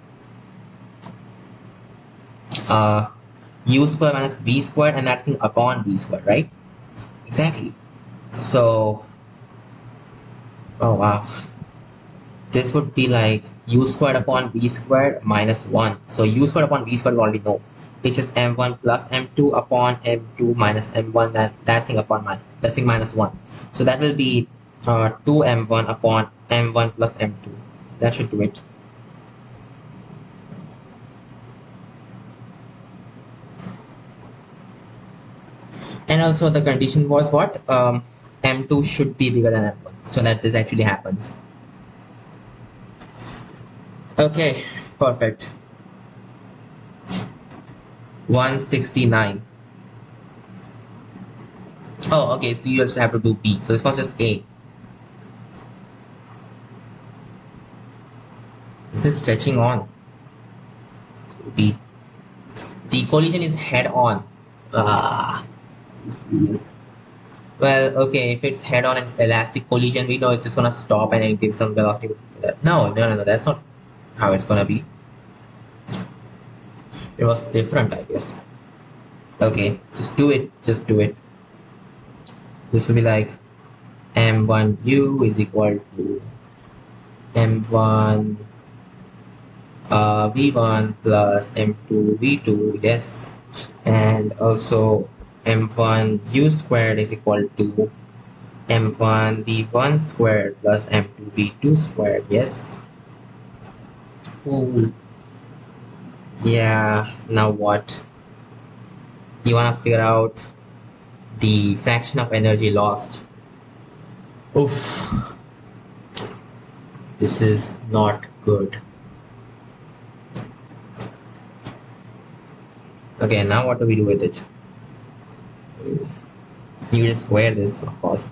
u squared minus v squared, and that thing upon v squared, right? Exactly. So oh wow, this would be like u squared upon v squared minus 1. So u squared upon v squared we already know. It's just m1 plus m2 upon m2 minus m1, that thing upon that thing minus 1. So that will be 2m1 upon m1 plus m2. That should do it. And also the condition was what? M2 should be bigger than m1, so that this actually happens. Okay, perfect. 169. Oh, okay, so you just have to do B. So this was just A. This is stretching on. B. The collision is head on. Yes. Well, okay, if it's head on and it's elastic collision, we know it's just gonna stop and then give some velocity. No, that's not how it's gonna be. It was different, I guess. Okay, just do it. This will be like m1u is equal to m1 v1 plus m2 v2, yes, and also m1 u squared is equal to m1 v1 squared plus m2 v2 squared, yes. Cool. Yeah, now what? You wanna figure out the fraction of energy lost. Oof. This is not good. Okay, now what do we do with it? You just square this, of course.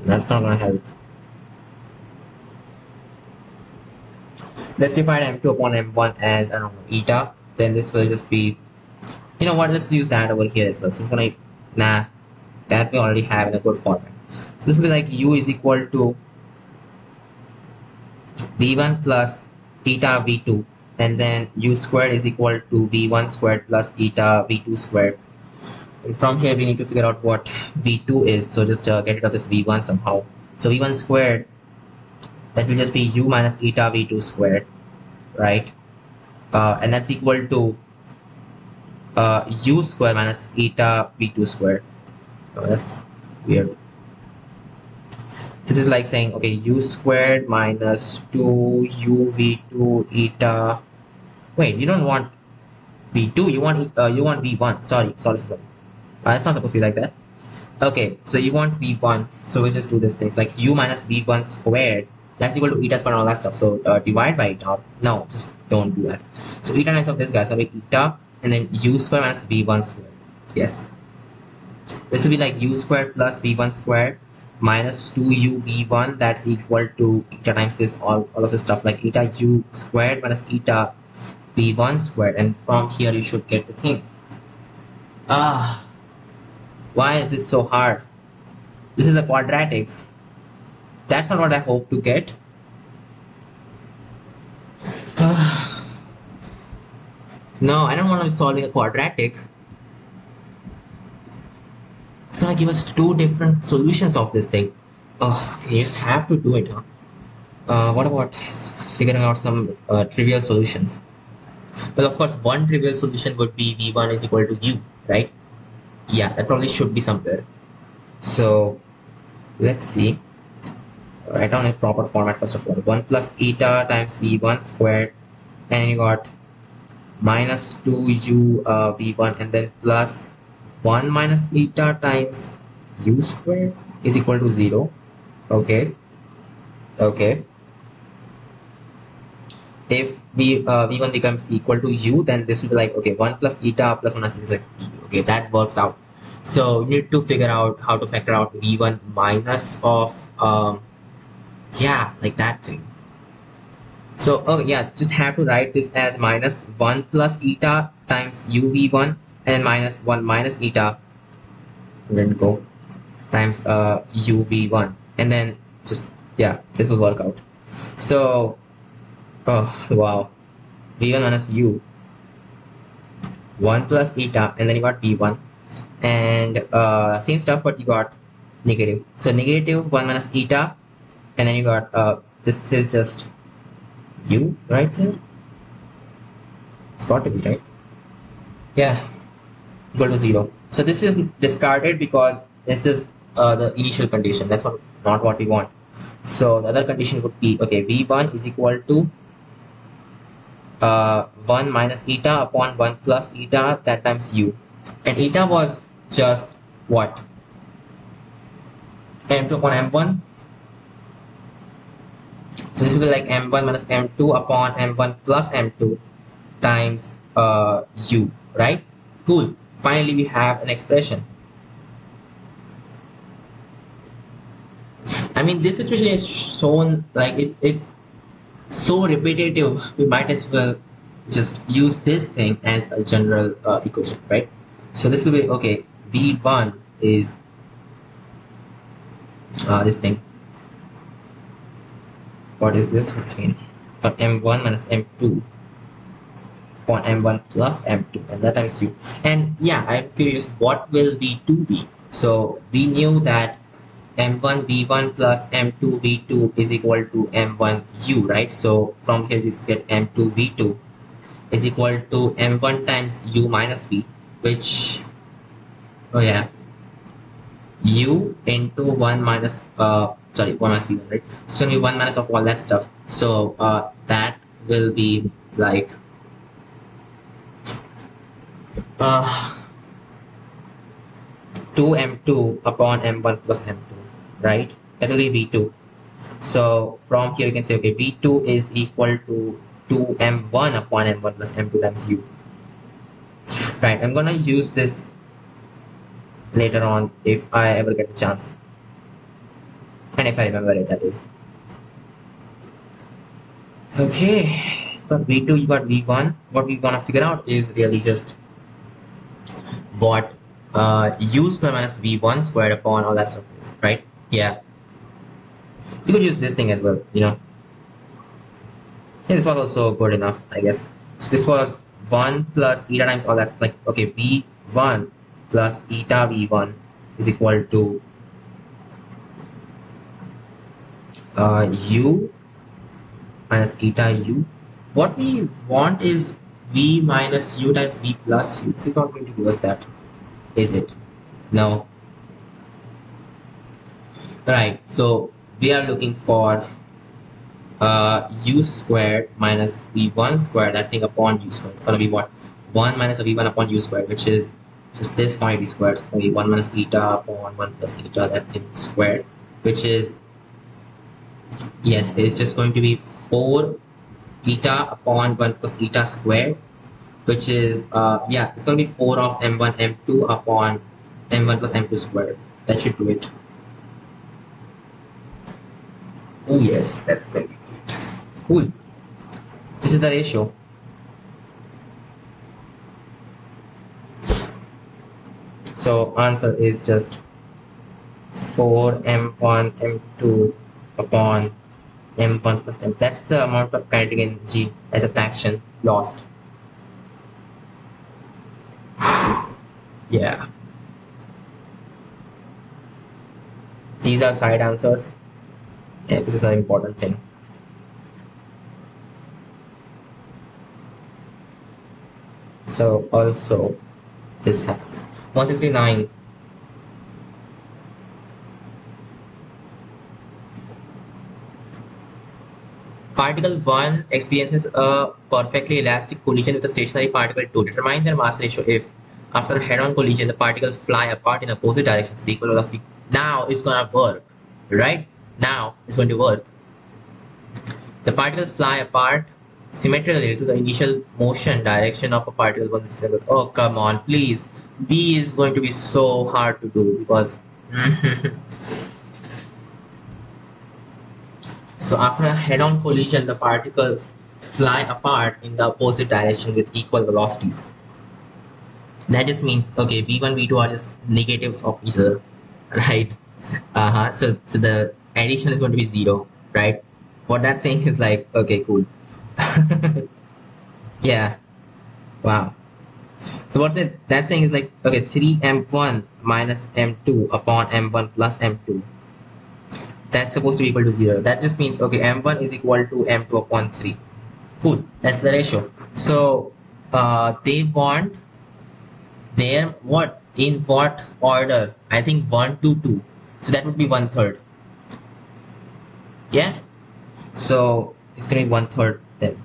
That's not gonna help. Let's divide m2 upon m1 as, I don't know, eta. Then this will just be, you know what, let's use that over here as well. So it's gonna, nah, that we already have in a good format. So this will be like u is equal to v1 plus eta v2, and then u squared is equal to v1 squared plus eta v2 squared. And from here we need to figure out what v2 is, so just get rid of this v1 somehow. So v1 squared, that will just be u minus eta v2 squared, right? And that's equal to u squared minus eta v2 squared. Oh, that's weird. This is like saying, okay, u squared minus 2 u v2 eta. Wait, you don't want v2, you want v1. Sorry. It's not supposed to be like that. Okay, so you want v1, so we'll just do this thing. It's like u minus v1 squared, that's equal to eta squared and all that stuff. So divide by eta. No, just don't do that. So eta times of this guy, so like eta and then u squared minus v1 squared. Yes. This will be like u squared plus v1 squared minus 2u v1, that's equal to eta times this, all of this stuff, like eta u squared minus eta v1 squared, and from here you should get the thing. Why is this so hard? This is a quadratic. That's not what I hope to get. No, I don't want to be solving a quadratic. It's gonna give us two different solutions of this thing. Oh, you just have to do it, huh? What about figuring out some trivial solutions? Well, of course, one trivial solution would be v1 is equal to u, right? Yeah, that probably should be somewhere. So let's see. Write down in proper format first of all. 1 plus eta times v1 squared, and you got minus 2u v1, and then plus 1 minus eta times u squared is equal to 0. Okay. Okay. If v1 becomes equal to u, then this will be like, okay, 1 plus eta plus 1 is like u. Okay, that works out. So you need to figure out how to factor out v1 minus of yeah, like that thing. So oh yeah, just have to write this as minus 1 plus eta times uv1 and minus 1 minus eta, and then go times uv1, and then just yeah, this will work out. So oh wow, v1 minus u 1 plus eta, and then you got v1, and same stuff, but you got negative. So negative 1 minus eta, and then you got this is just u right there. It's got to be right. Yeah, equal to 0. So this is discarded because this is the initial condition. That's not what we want. So the other condition would be, okay, v1 is equal to 1 minus eta upon 1 plus eta, that times u. And eta was just what? M2 upon m1. So this will be like m1 minus m2 upon m1 plus m2 times u, right? Cool. Finally, we have an expression. I mean, this situation is shown like it's so repetitive, we might as well just use this thing as a general equation, right? So this will be, okay, v1 is this thing. What is this? It's m1 minus m2 upon m1 plus m2, and that times u. And yeah, I'm curious, what will v2 be? So we knew that m1 v1 plus m2 v2 is equal to m1 u, right? So from here you get m2 v2 is equal to m1 times u minus v, which, oh yeah, u into 1 minus 1 minus v1, right? So only 1 minus of all that stuff. So that will be like 2m2 upon m1 plus m2, right? That will be v2. So from here you can say, okay, v2 is equal to 2m1 upon m1 plus m2 times u. Right, I'm gonna use this later on if I ever get a chance, and if I remember it, that is. Okay, got v2, you got v1. What we wanna figure out is really just what u square minus v1 squared upon all that stuff is, right? Yeah, you could use this thing as well, you know. Yeah, this was also good enough, I guess. So this was 1 plus eta times all that's like, okay, v1 plus eta v1 is equal to u minus eta u. What we want is v minus u times v plus u. This is not going to give us that, is it? No. Right, so we are looking for u squared minus v1 squared, that thing, upon u squared. It's gonna be what? 1 minus of v1 upon u squared, which is just this quantity squared. It's gonna be 1 minus eta upon 1 plus eta, that thing squared, which is, yes, it's just going to be 4 eta upon 1 plus eta squared, which is yeah, it's gonna be 4 of m1 m2 upon m1 plus m2 squared. That should do it. Oh yes, that's very good. Cool. This is the ratio. So answer is just 4 m1 m2 upon m1 plus m. That's the amount of kinetic energy as a fraction lost. Yeah. These are side answers. Yeah, this is an important thing. So also this happens. 169. Particle 1 experiences a perfectly elastic collision with a stationary particle 2. Determine their mass ratio if After a head-on collision, the particles fly apart in opposite directions with equal velocity. Now it's gonna work, right? Now it's going to work. The particles fly apart symmetrically to the initial motion direction of a particle. Oh, come on, please. B is going to be so hard to do because. So after a head-on collision, the particles fly apart in the opposite direction with equal velocities. That just means, okay, V1, V2 are just negatives of each other, right? So the addition is going to be 0, right? What that thing is like, okay, cool. Yeah, wow. So what that saying is like, okay, 3m1 minus m2 upon m1 plus m2. That's supposed to be equal to 0. That just means, okay, m1 is equal to m2 upon 3. Cool, that's the ratio. So they want their what? In what order? I think 1 to 2. So that would be 1/3. Yeah? So it's going to be 1/3 then.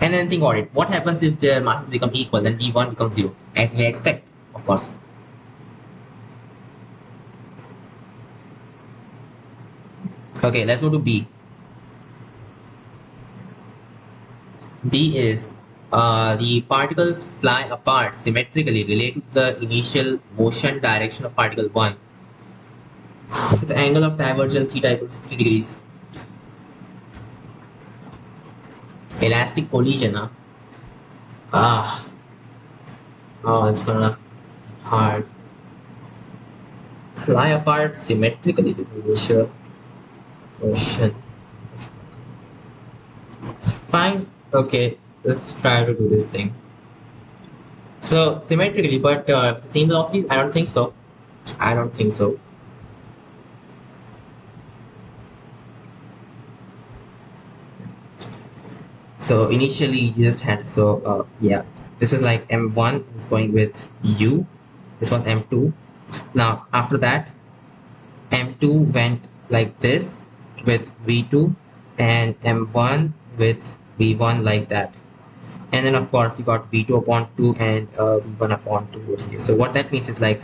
And then think about it. What happens if their masses become equal? Then V1 becomes 0, as we expect, of course. Okay, let's go to B. B is the particles fly apart symmetrically related to the initial motion direction of particle 1. The angle of divergence theta equals 3 degrees. Elastic collision, huh? Ah. Oh, it's gonna hard. Fly apart symmetrically to the initial motion. Fine. Okay, let's try to do this thing. So symmetrically, but the same velocities? I don't think so. I don't think so. So initially you just had, so yeah, this is like M1 is going with U. This was M2. Now after that, M2 went like this with V2 and M1 with V1 like that. And then of course you got V2 upon 2 and V1 upon 2 over here. So what that means is like,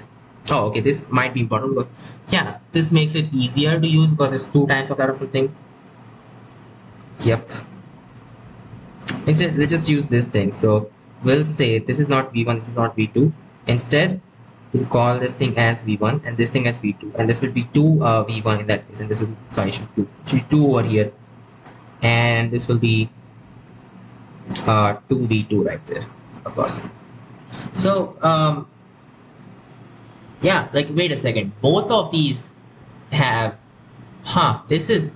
oh, okay, this might be important, but yeah, this makes it easier to use because it's 2 times of that or something. Yep. Let's just use this thing. So we'll say this is not V1, this is not V2. Instead, we'll call this thing as V1 and this thing as V2. And this will be 2 V1 in that case. And this will, sorry, should be 2 over here. And this will be 2 V2 right there, of course. So, yeah, like, wait a second. Both of these have, this is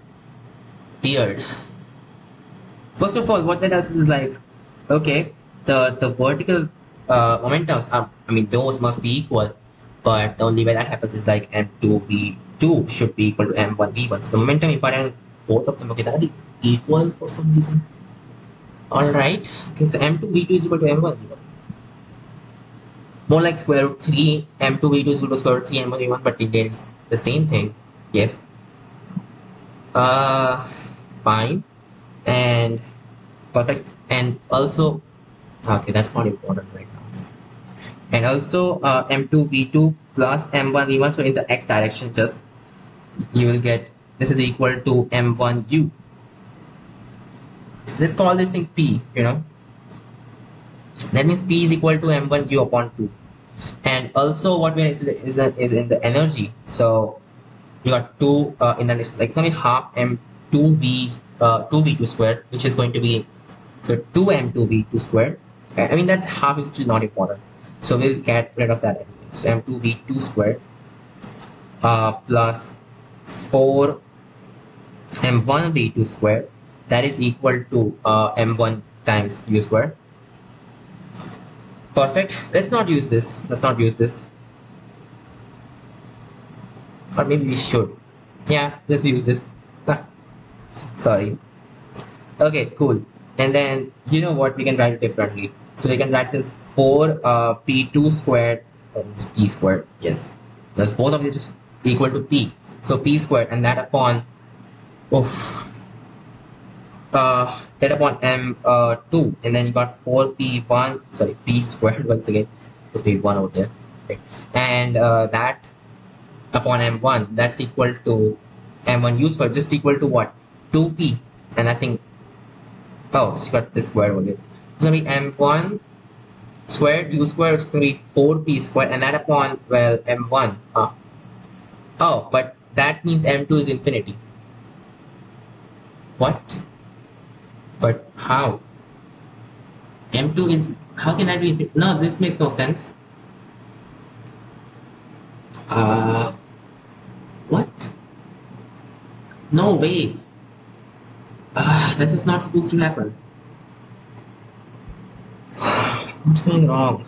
weird. First of all, what that does is like, okay, the vertical momentums are, I mean, those must be equal, but the only way that happens is like m2v2 should be equal to m1v1. So the momentum imparting both of them, okay, that is equal for some reason. All right, okay, so m2v2 is equal to m1v1. More like square root 3, m2v2 is equal to square root 3 m1v1, but it's the same thing. Yes. Fine. And perfect. And also, okay, that's not important right now. And also m2v2 plus m1v1. So in the x direction, just you will get this is equal to m1u. Let's call this thing p. That means p is equal to m1u upon 2. And also what we is in the energy. So you got 2 in the next, like it's only half m2v 2v2 squared, which is going to be so 2m2v2 squared. I mean that half is still not important, so we'll get rid of that anyway. So m2v2 squared plus 4 m1v2 squared, that is equal to m1 times u squared. Perfect. Let's not use this. Or maybe we should. Yeah, let's use this. Sorry. Okay, cool. And then you know what, we can write it differently. So we can write this 4 p2 squared p squared. Yes, because both of it is equal to p. So p squared and that upon that upon m2, and then you got 4p1, sorry, p squared once again, supposed to be 1 over there, right? And that upon m1, that's equal to m1 u squared, just equal to what? 2p, and I think, oh, it's got this square over there. It's gonna be m1 squared u squared, it's gonna be 4p squared, and that upon, well, m1. Oh, but that means m2 is infinity. What? But how? M2 is, how can that be infinity? No, this makes no sense. What? No way. This is not supposed to happen. What's going wrong?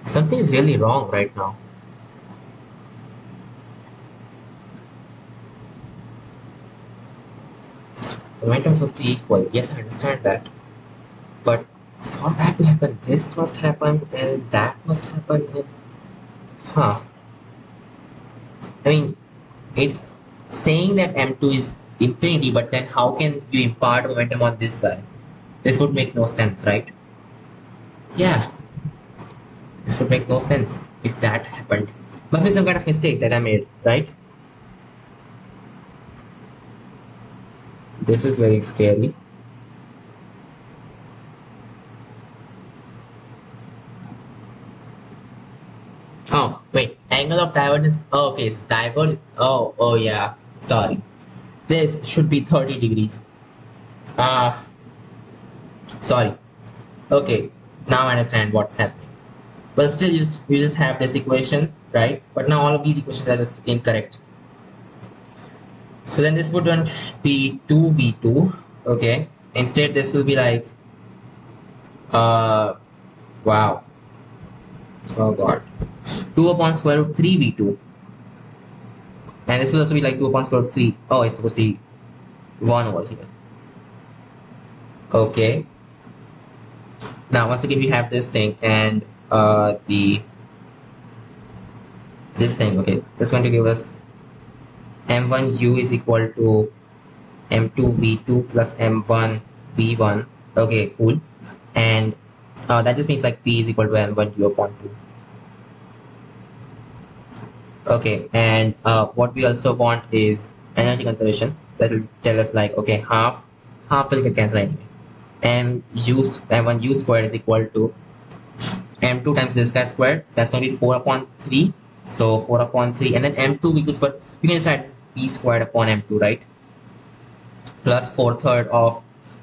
Something is really wrong right now. Momentum is supposed to be equal. Yes, I understand that. But for that to happen, this must happen and that must happen. And, huh. I mean, it's saying that M2 is infinity, but then how can you impart momentum on this guy? This would make no sense, right? Yeah. This would make no sense if that happened. Must be some kind of mistake that I made, right? This is very scary. Oh, wait. Angle of divergence. Oh, okay. It's diverge. Oh, yeah. Sorry. This should be 30 degrees. Sorry. Okay. Now I understand what's happening. But still, you just have this equation, right? But now all of these equations are just incorrect. So then this wouldn't be 2v2, okay? Instead, this will be like, wow. Oh god. 2 upon square root 3v2. And this will also be like 2 upon square root 3. Oh, it's supposed to be 1 over here. Okay. Now, once again, we have this thing and this thing, okay? That's going to give us m1u is equal to m2v2 plus m1v1. Okay, cool. And that just means like p is equal to m1u upon 2. Okay, and what we also want is energy conservation. That will tell us like, okay, half will get cancelled anyway. m1u squared is equal to m2 times this guy squared. That's going to be 4 upon 3. So 4 upon 3, and then m2v2 squared. You can decide it's p squared upon m2, right? Plus 4/3 of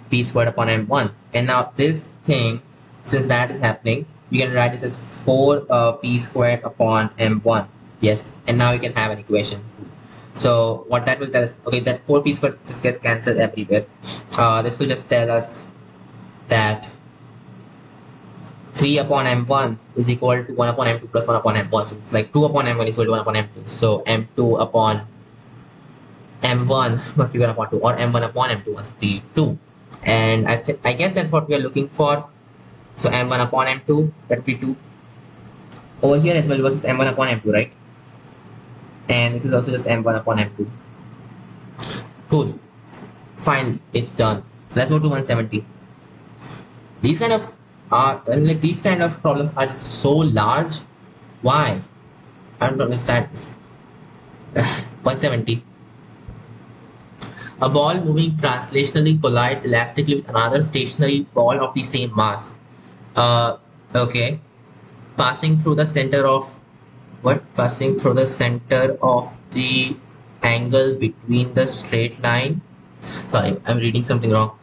p squared upon m1. And now this thing, since that is happening, we can write this as 4 p squared upon m1. Yes, and now we can have an equation. So what that will tell us, okay, that 4p squared just get cancelled everywhere. This will just tell us that 3 upon m1 is equal to 1 upon m2 plus 1 upon m1. So it's like 2 upon m1 is equal to 1 upon m2. So m2 upon m1 must be 1 upon 2, or m1 upon m2 must be 2. And I guess that's what we are looking for. So m1 upon m2, that would be 2. Over here as well, versus m1 upon m2, right? And this is also just m1 upon m2. Cool. Fine, it's done. So let's go to 170. These kind of these kind of problems are just so large. Why? I don't understand this. 170. A ball moving translationally collides elastically with another stationary ball of the same mass. Okay. Passing through the center of what? Passing through the center of the angle between the straight line. Sorry, I'm reading something wrong.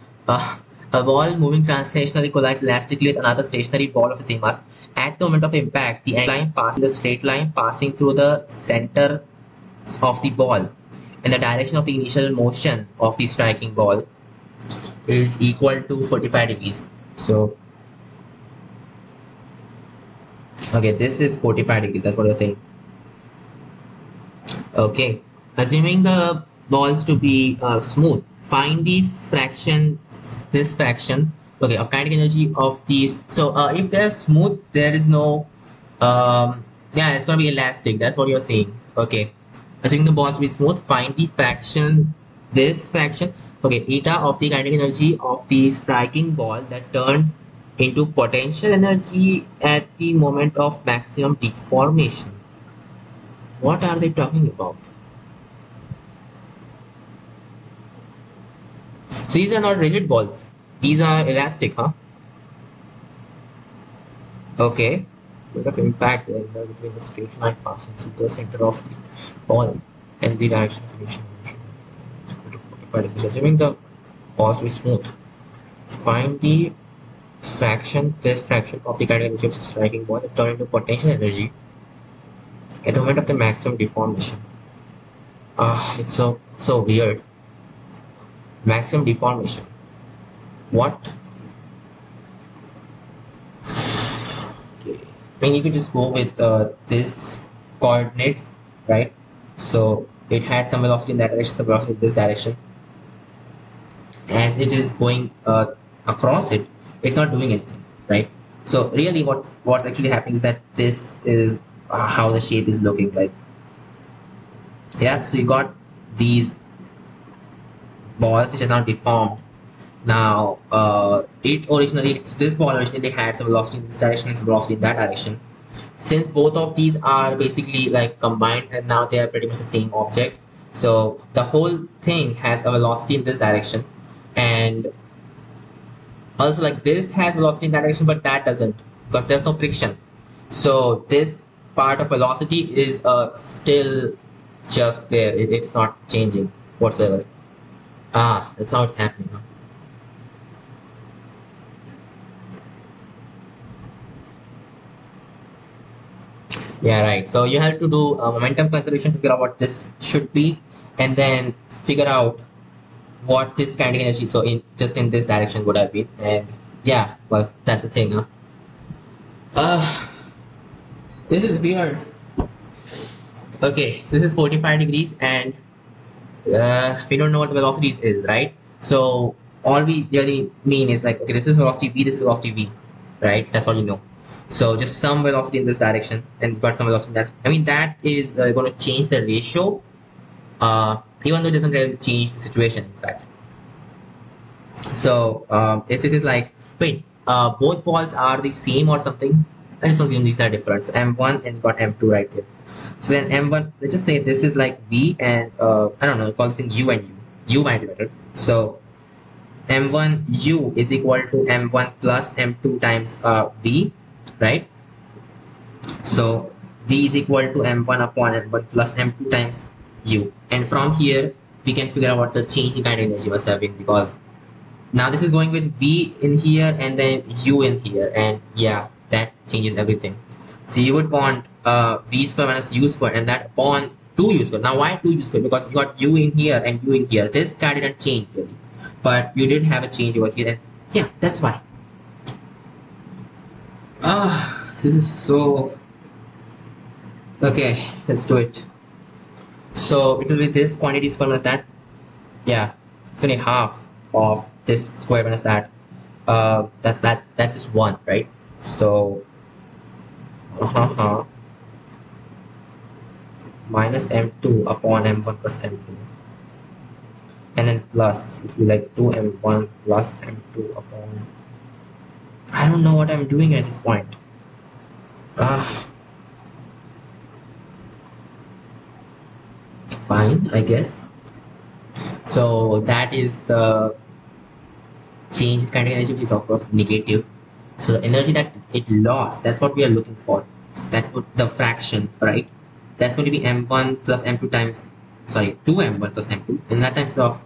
A ball moving translationally collides elastically with another stationary ball of the same mass. At the moment of impact, the angle line passing the straight line passing through the center of the ball and the direction of the initial motion of the striking ball is equal to 45 degrees. So, okay, this is 45 degrees. That's what we're saying. Okay, assuming the balls to be smooth, find the fraction, this fraction Okay, of kinetic energy of these. So if they're smooth, there is no yeah, it's gonna be elastic. That's what you're saying. Okay, assuming the bonds be smooth, find the fraction, this fraction. Okay, eta of the kinetic energy of the striking ball that turned into potential energy at the moment of maximum deformation. What are they talking about? So these are not rigid balls. These are elastic, huh? Okay. Bit of impact there between the straight line passing through the center of the ball and the direction of initial motion. It's equal to 45 degrees. Assuming the balls is smooth, find the fraction, this fraction of the kinetic energy of the striking ball that turn into potential energy at the moment of the maximum deformation. It's so weird. Maximum deformation. What? Okay. I mean, you could just go with this coordinates, right? So it had some velocity in that direction, some velocity in this direction, and it is going across it. It's not doing anything, right? So really, what's actually happening is that this is how the shape is looking like. Yeah. So you got these balls which are now deformed. Now, so this ball originally had some velocity in this direction and some velocity in that direction. Since both of these are basically like combined and now they are pretty much the same object, so the whole thing has a velocity in this direction, and also like this has velocity in that direction but that doesn't, because there's no friction. So this part of velocity is still just there. It's not changing whatsoever. That's how it's happening, huh? Yeah, right. So you have to do momentum conservation to figure out what this should be, and then figure out what this kinetic energy, so in just in this direction, would have been. And yeah, well, that's the thing, huh? uh this is weird. Okay, so this is 45 degrees, and we don't know what the velocities is, right? So all we really mean is like, okay, this is velocity v, this is velocity v, right? That's all you know. So just some velocity in this direction, and got some velocity in that. I mean, that is going to change the ratio, even though it doesn't really change the situation, in fact. So if this is like, wait, both balls are the same or something, I just assume these are different. So M1 and got M2 right there. So then M1, let's just say this is like V, and I don't know, call this thing U and U. U might be better. So M1 U is equal to M1 plus M2 times V, right? So V is equal to M1 upon M1 plus M2 times U. And from here, we can figure out what the change in kinetic energy must have been, because now this is going with V in here and then U in here, and yeah, that changes everything. So you would want V square minus U square, and that upon 2U square. Now why 2U square? Because you got U in here and U in here. This guy didn't change really, but you did have a change over here, and yeah, that's why. This is so... Okay, let's do it. So it will be this quantity square minus that. Yeah, it's only half of this square minus that. That's just one, right? So minus m2 upon m1 plus m2, and then plus, it will be like 2m1 plus m2 upon... I don't know what I'm doing at this point. Fine, I guess. So that is the change in kinetic energy, which is of course negative. So the energy that it lost, that's what we are looking for. So that would, the fraction, right? That's going to be m1 plus m2 times, sorry, 2m1 plus m2, and that times of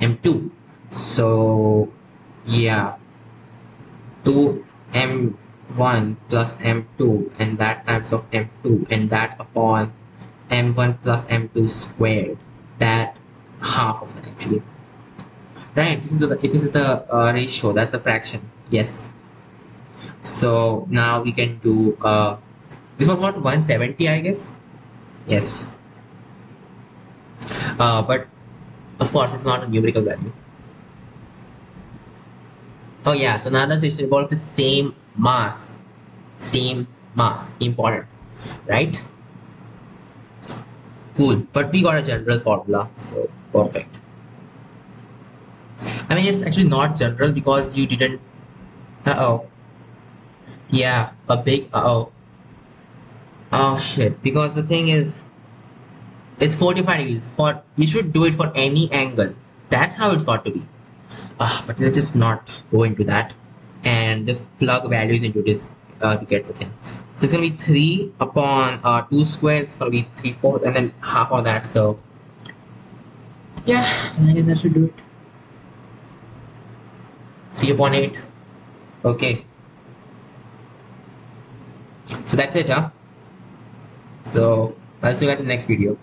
m2. So yeah, 2m1 plus m2, and that times of m2, and that upon m1 plus m2 squared. That half of it actually. Right, this is the ratio, that's the fraction. Yes. So now we can do this was what, 170, I guess. Yes. But of course it's not a numerical value. Oh yeah, so another system involves the same mass, important, right? Cool, but we got a general formula, so perfect. I mean, it's actually not general because you didn't. Uh-oh. Yeah, a big uh-oh. Oh shit, because the thing is, it's 45 degrees. For we should do it for any angle. That's how it's got to be. But let's just not go into that and just plug values into this to get the thing. So it's gonna be 3 upon 2 squared. It's gonna be 3 4 and then half of that. So yeah, I guess that should do it. 3 upon 8. Okay, so that's it, huh? So I'll see you guys in the next video.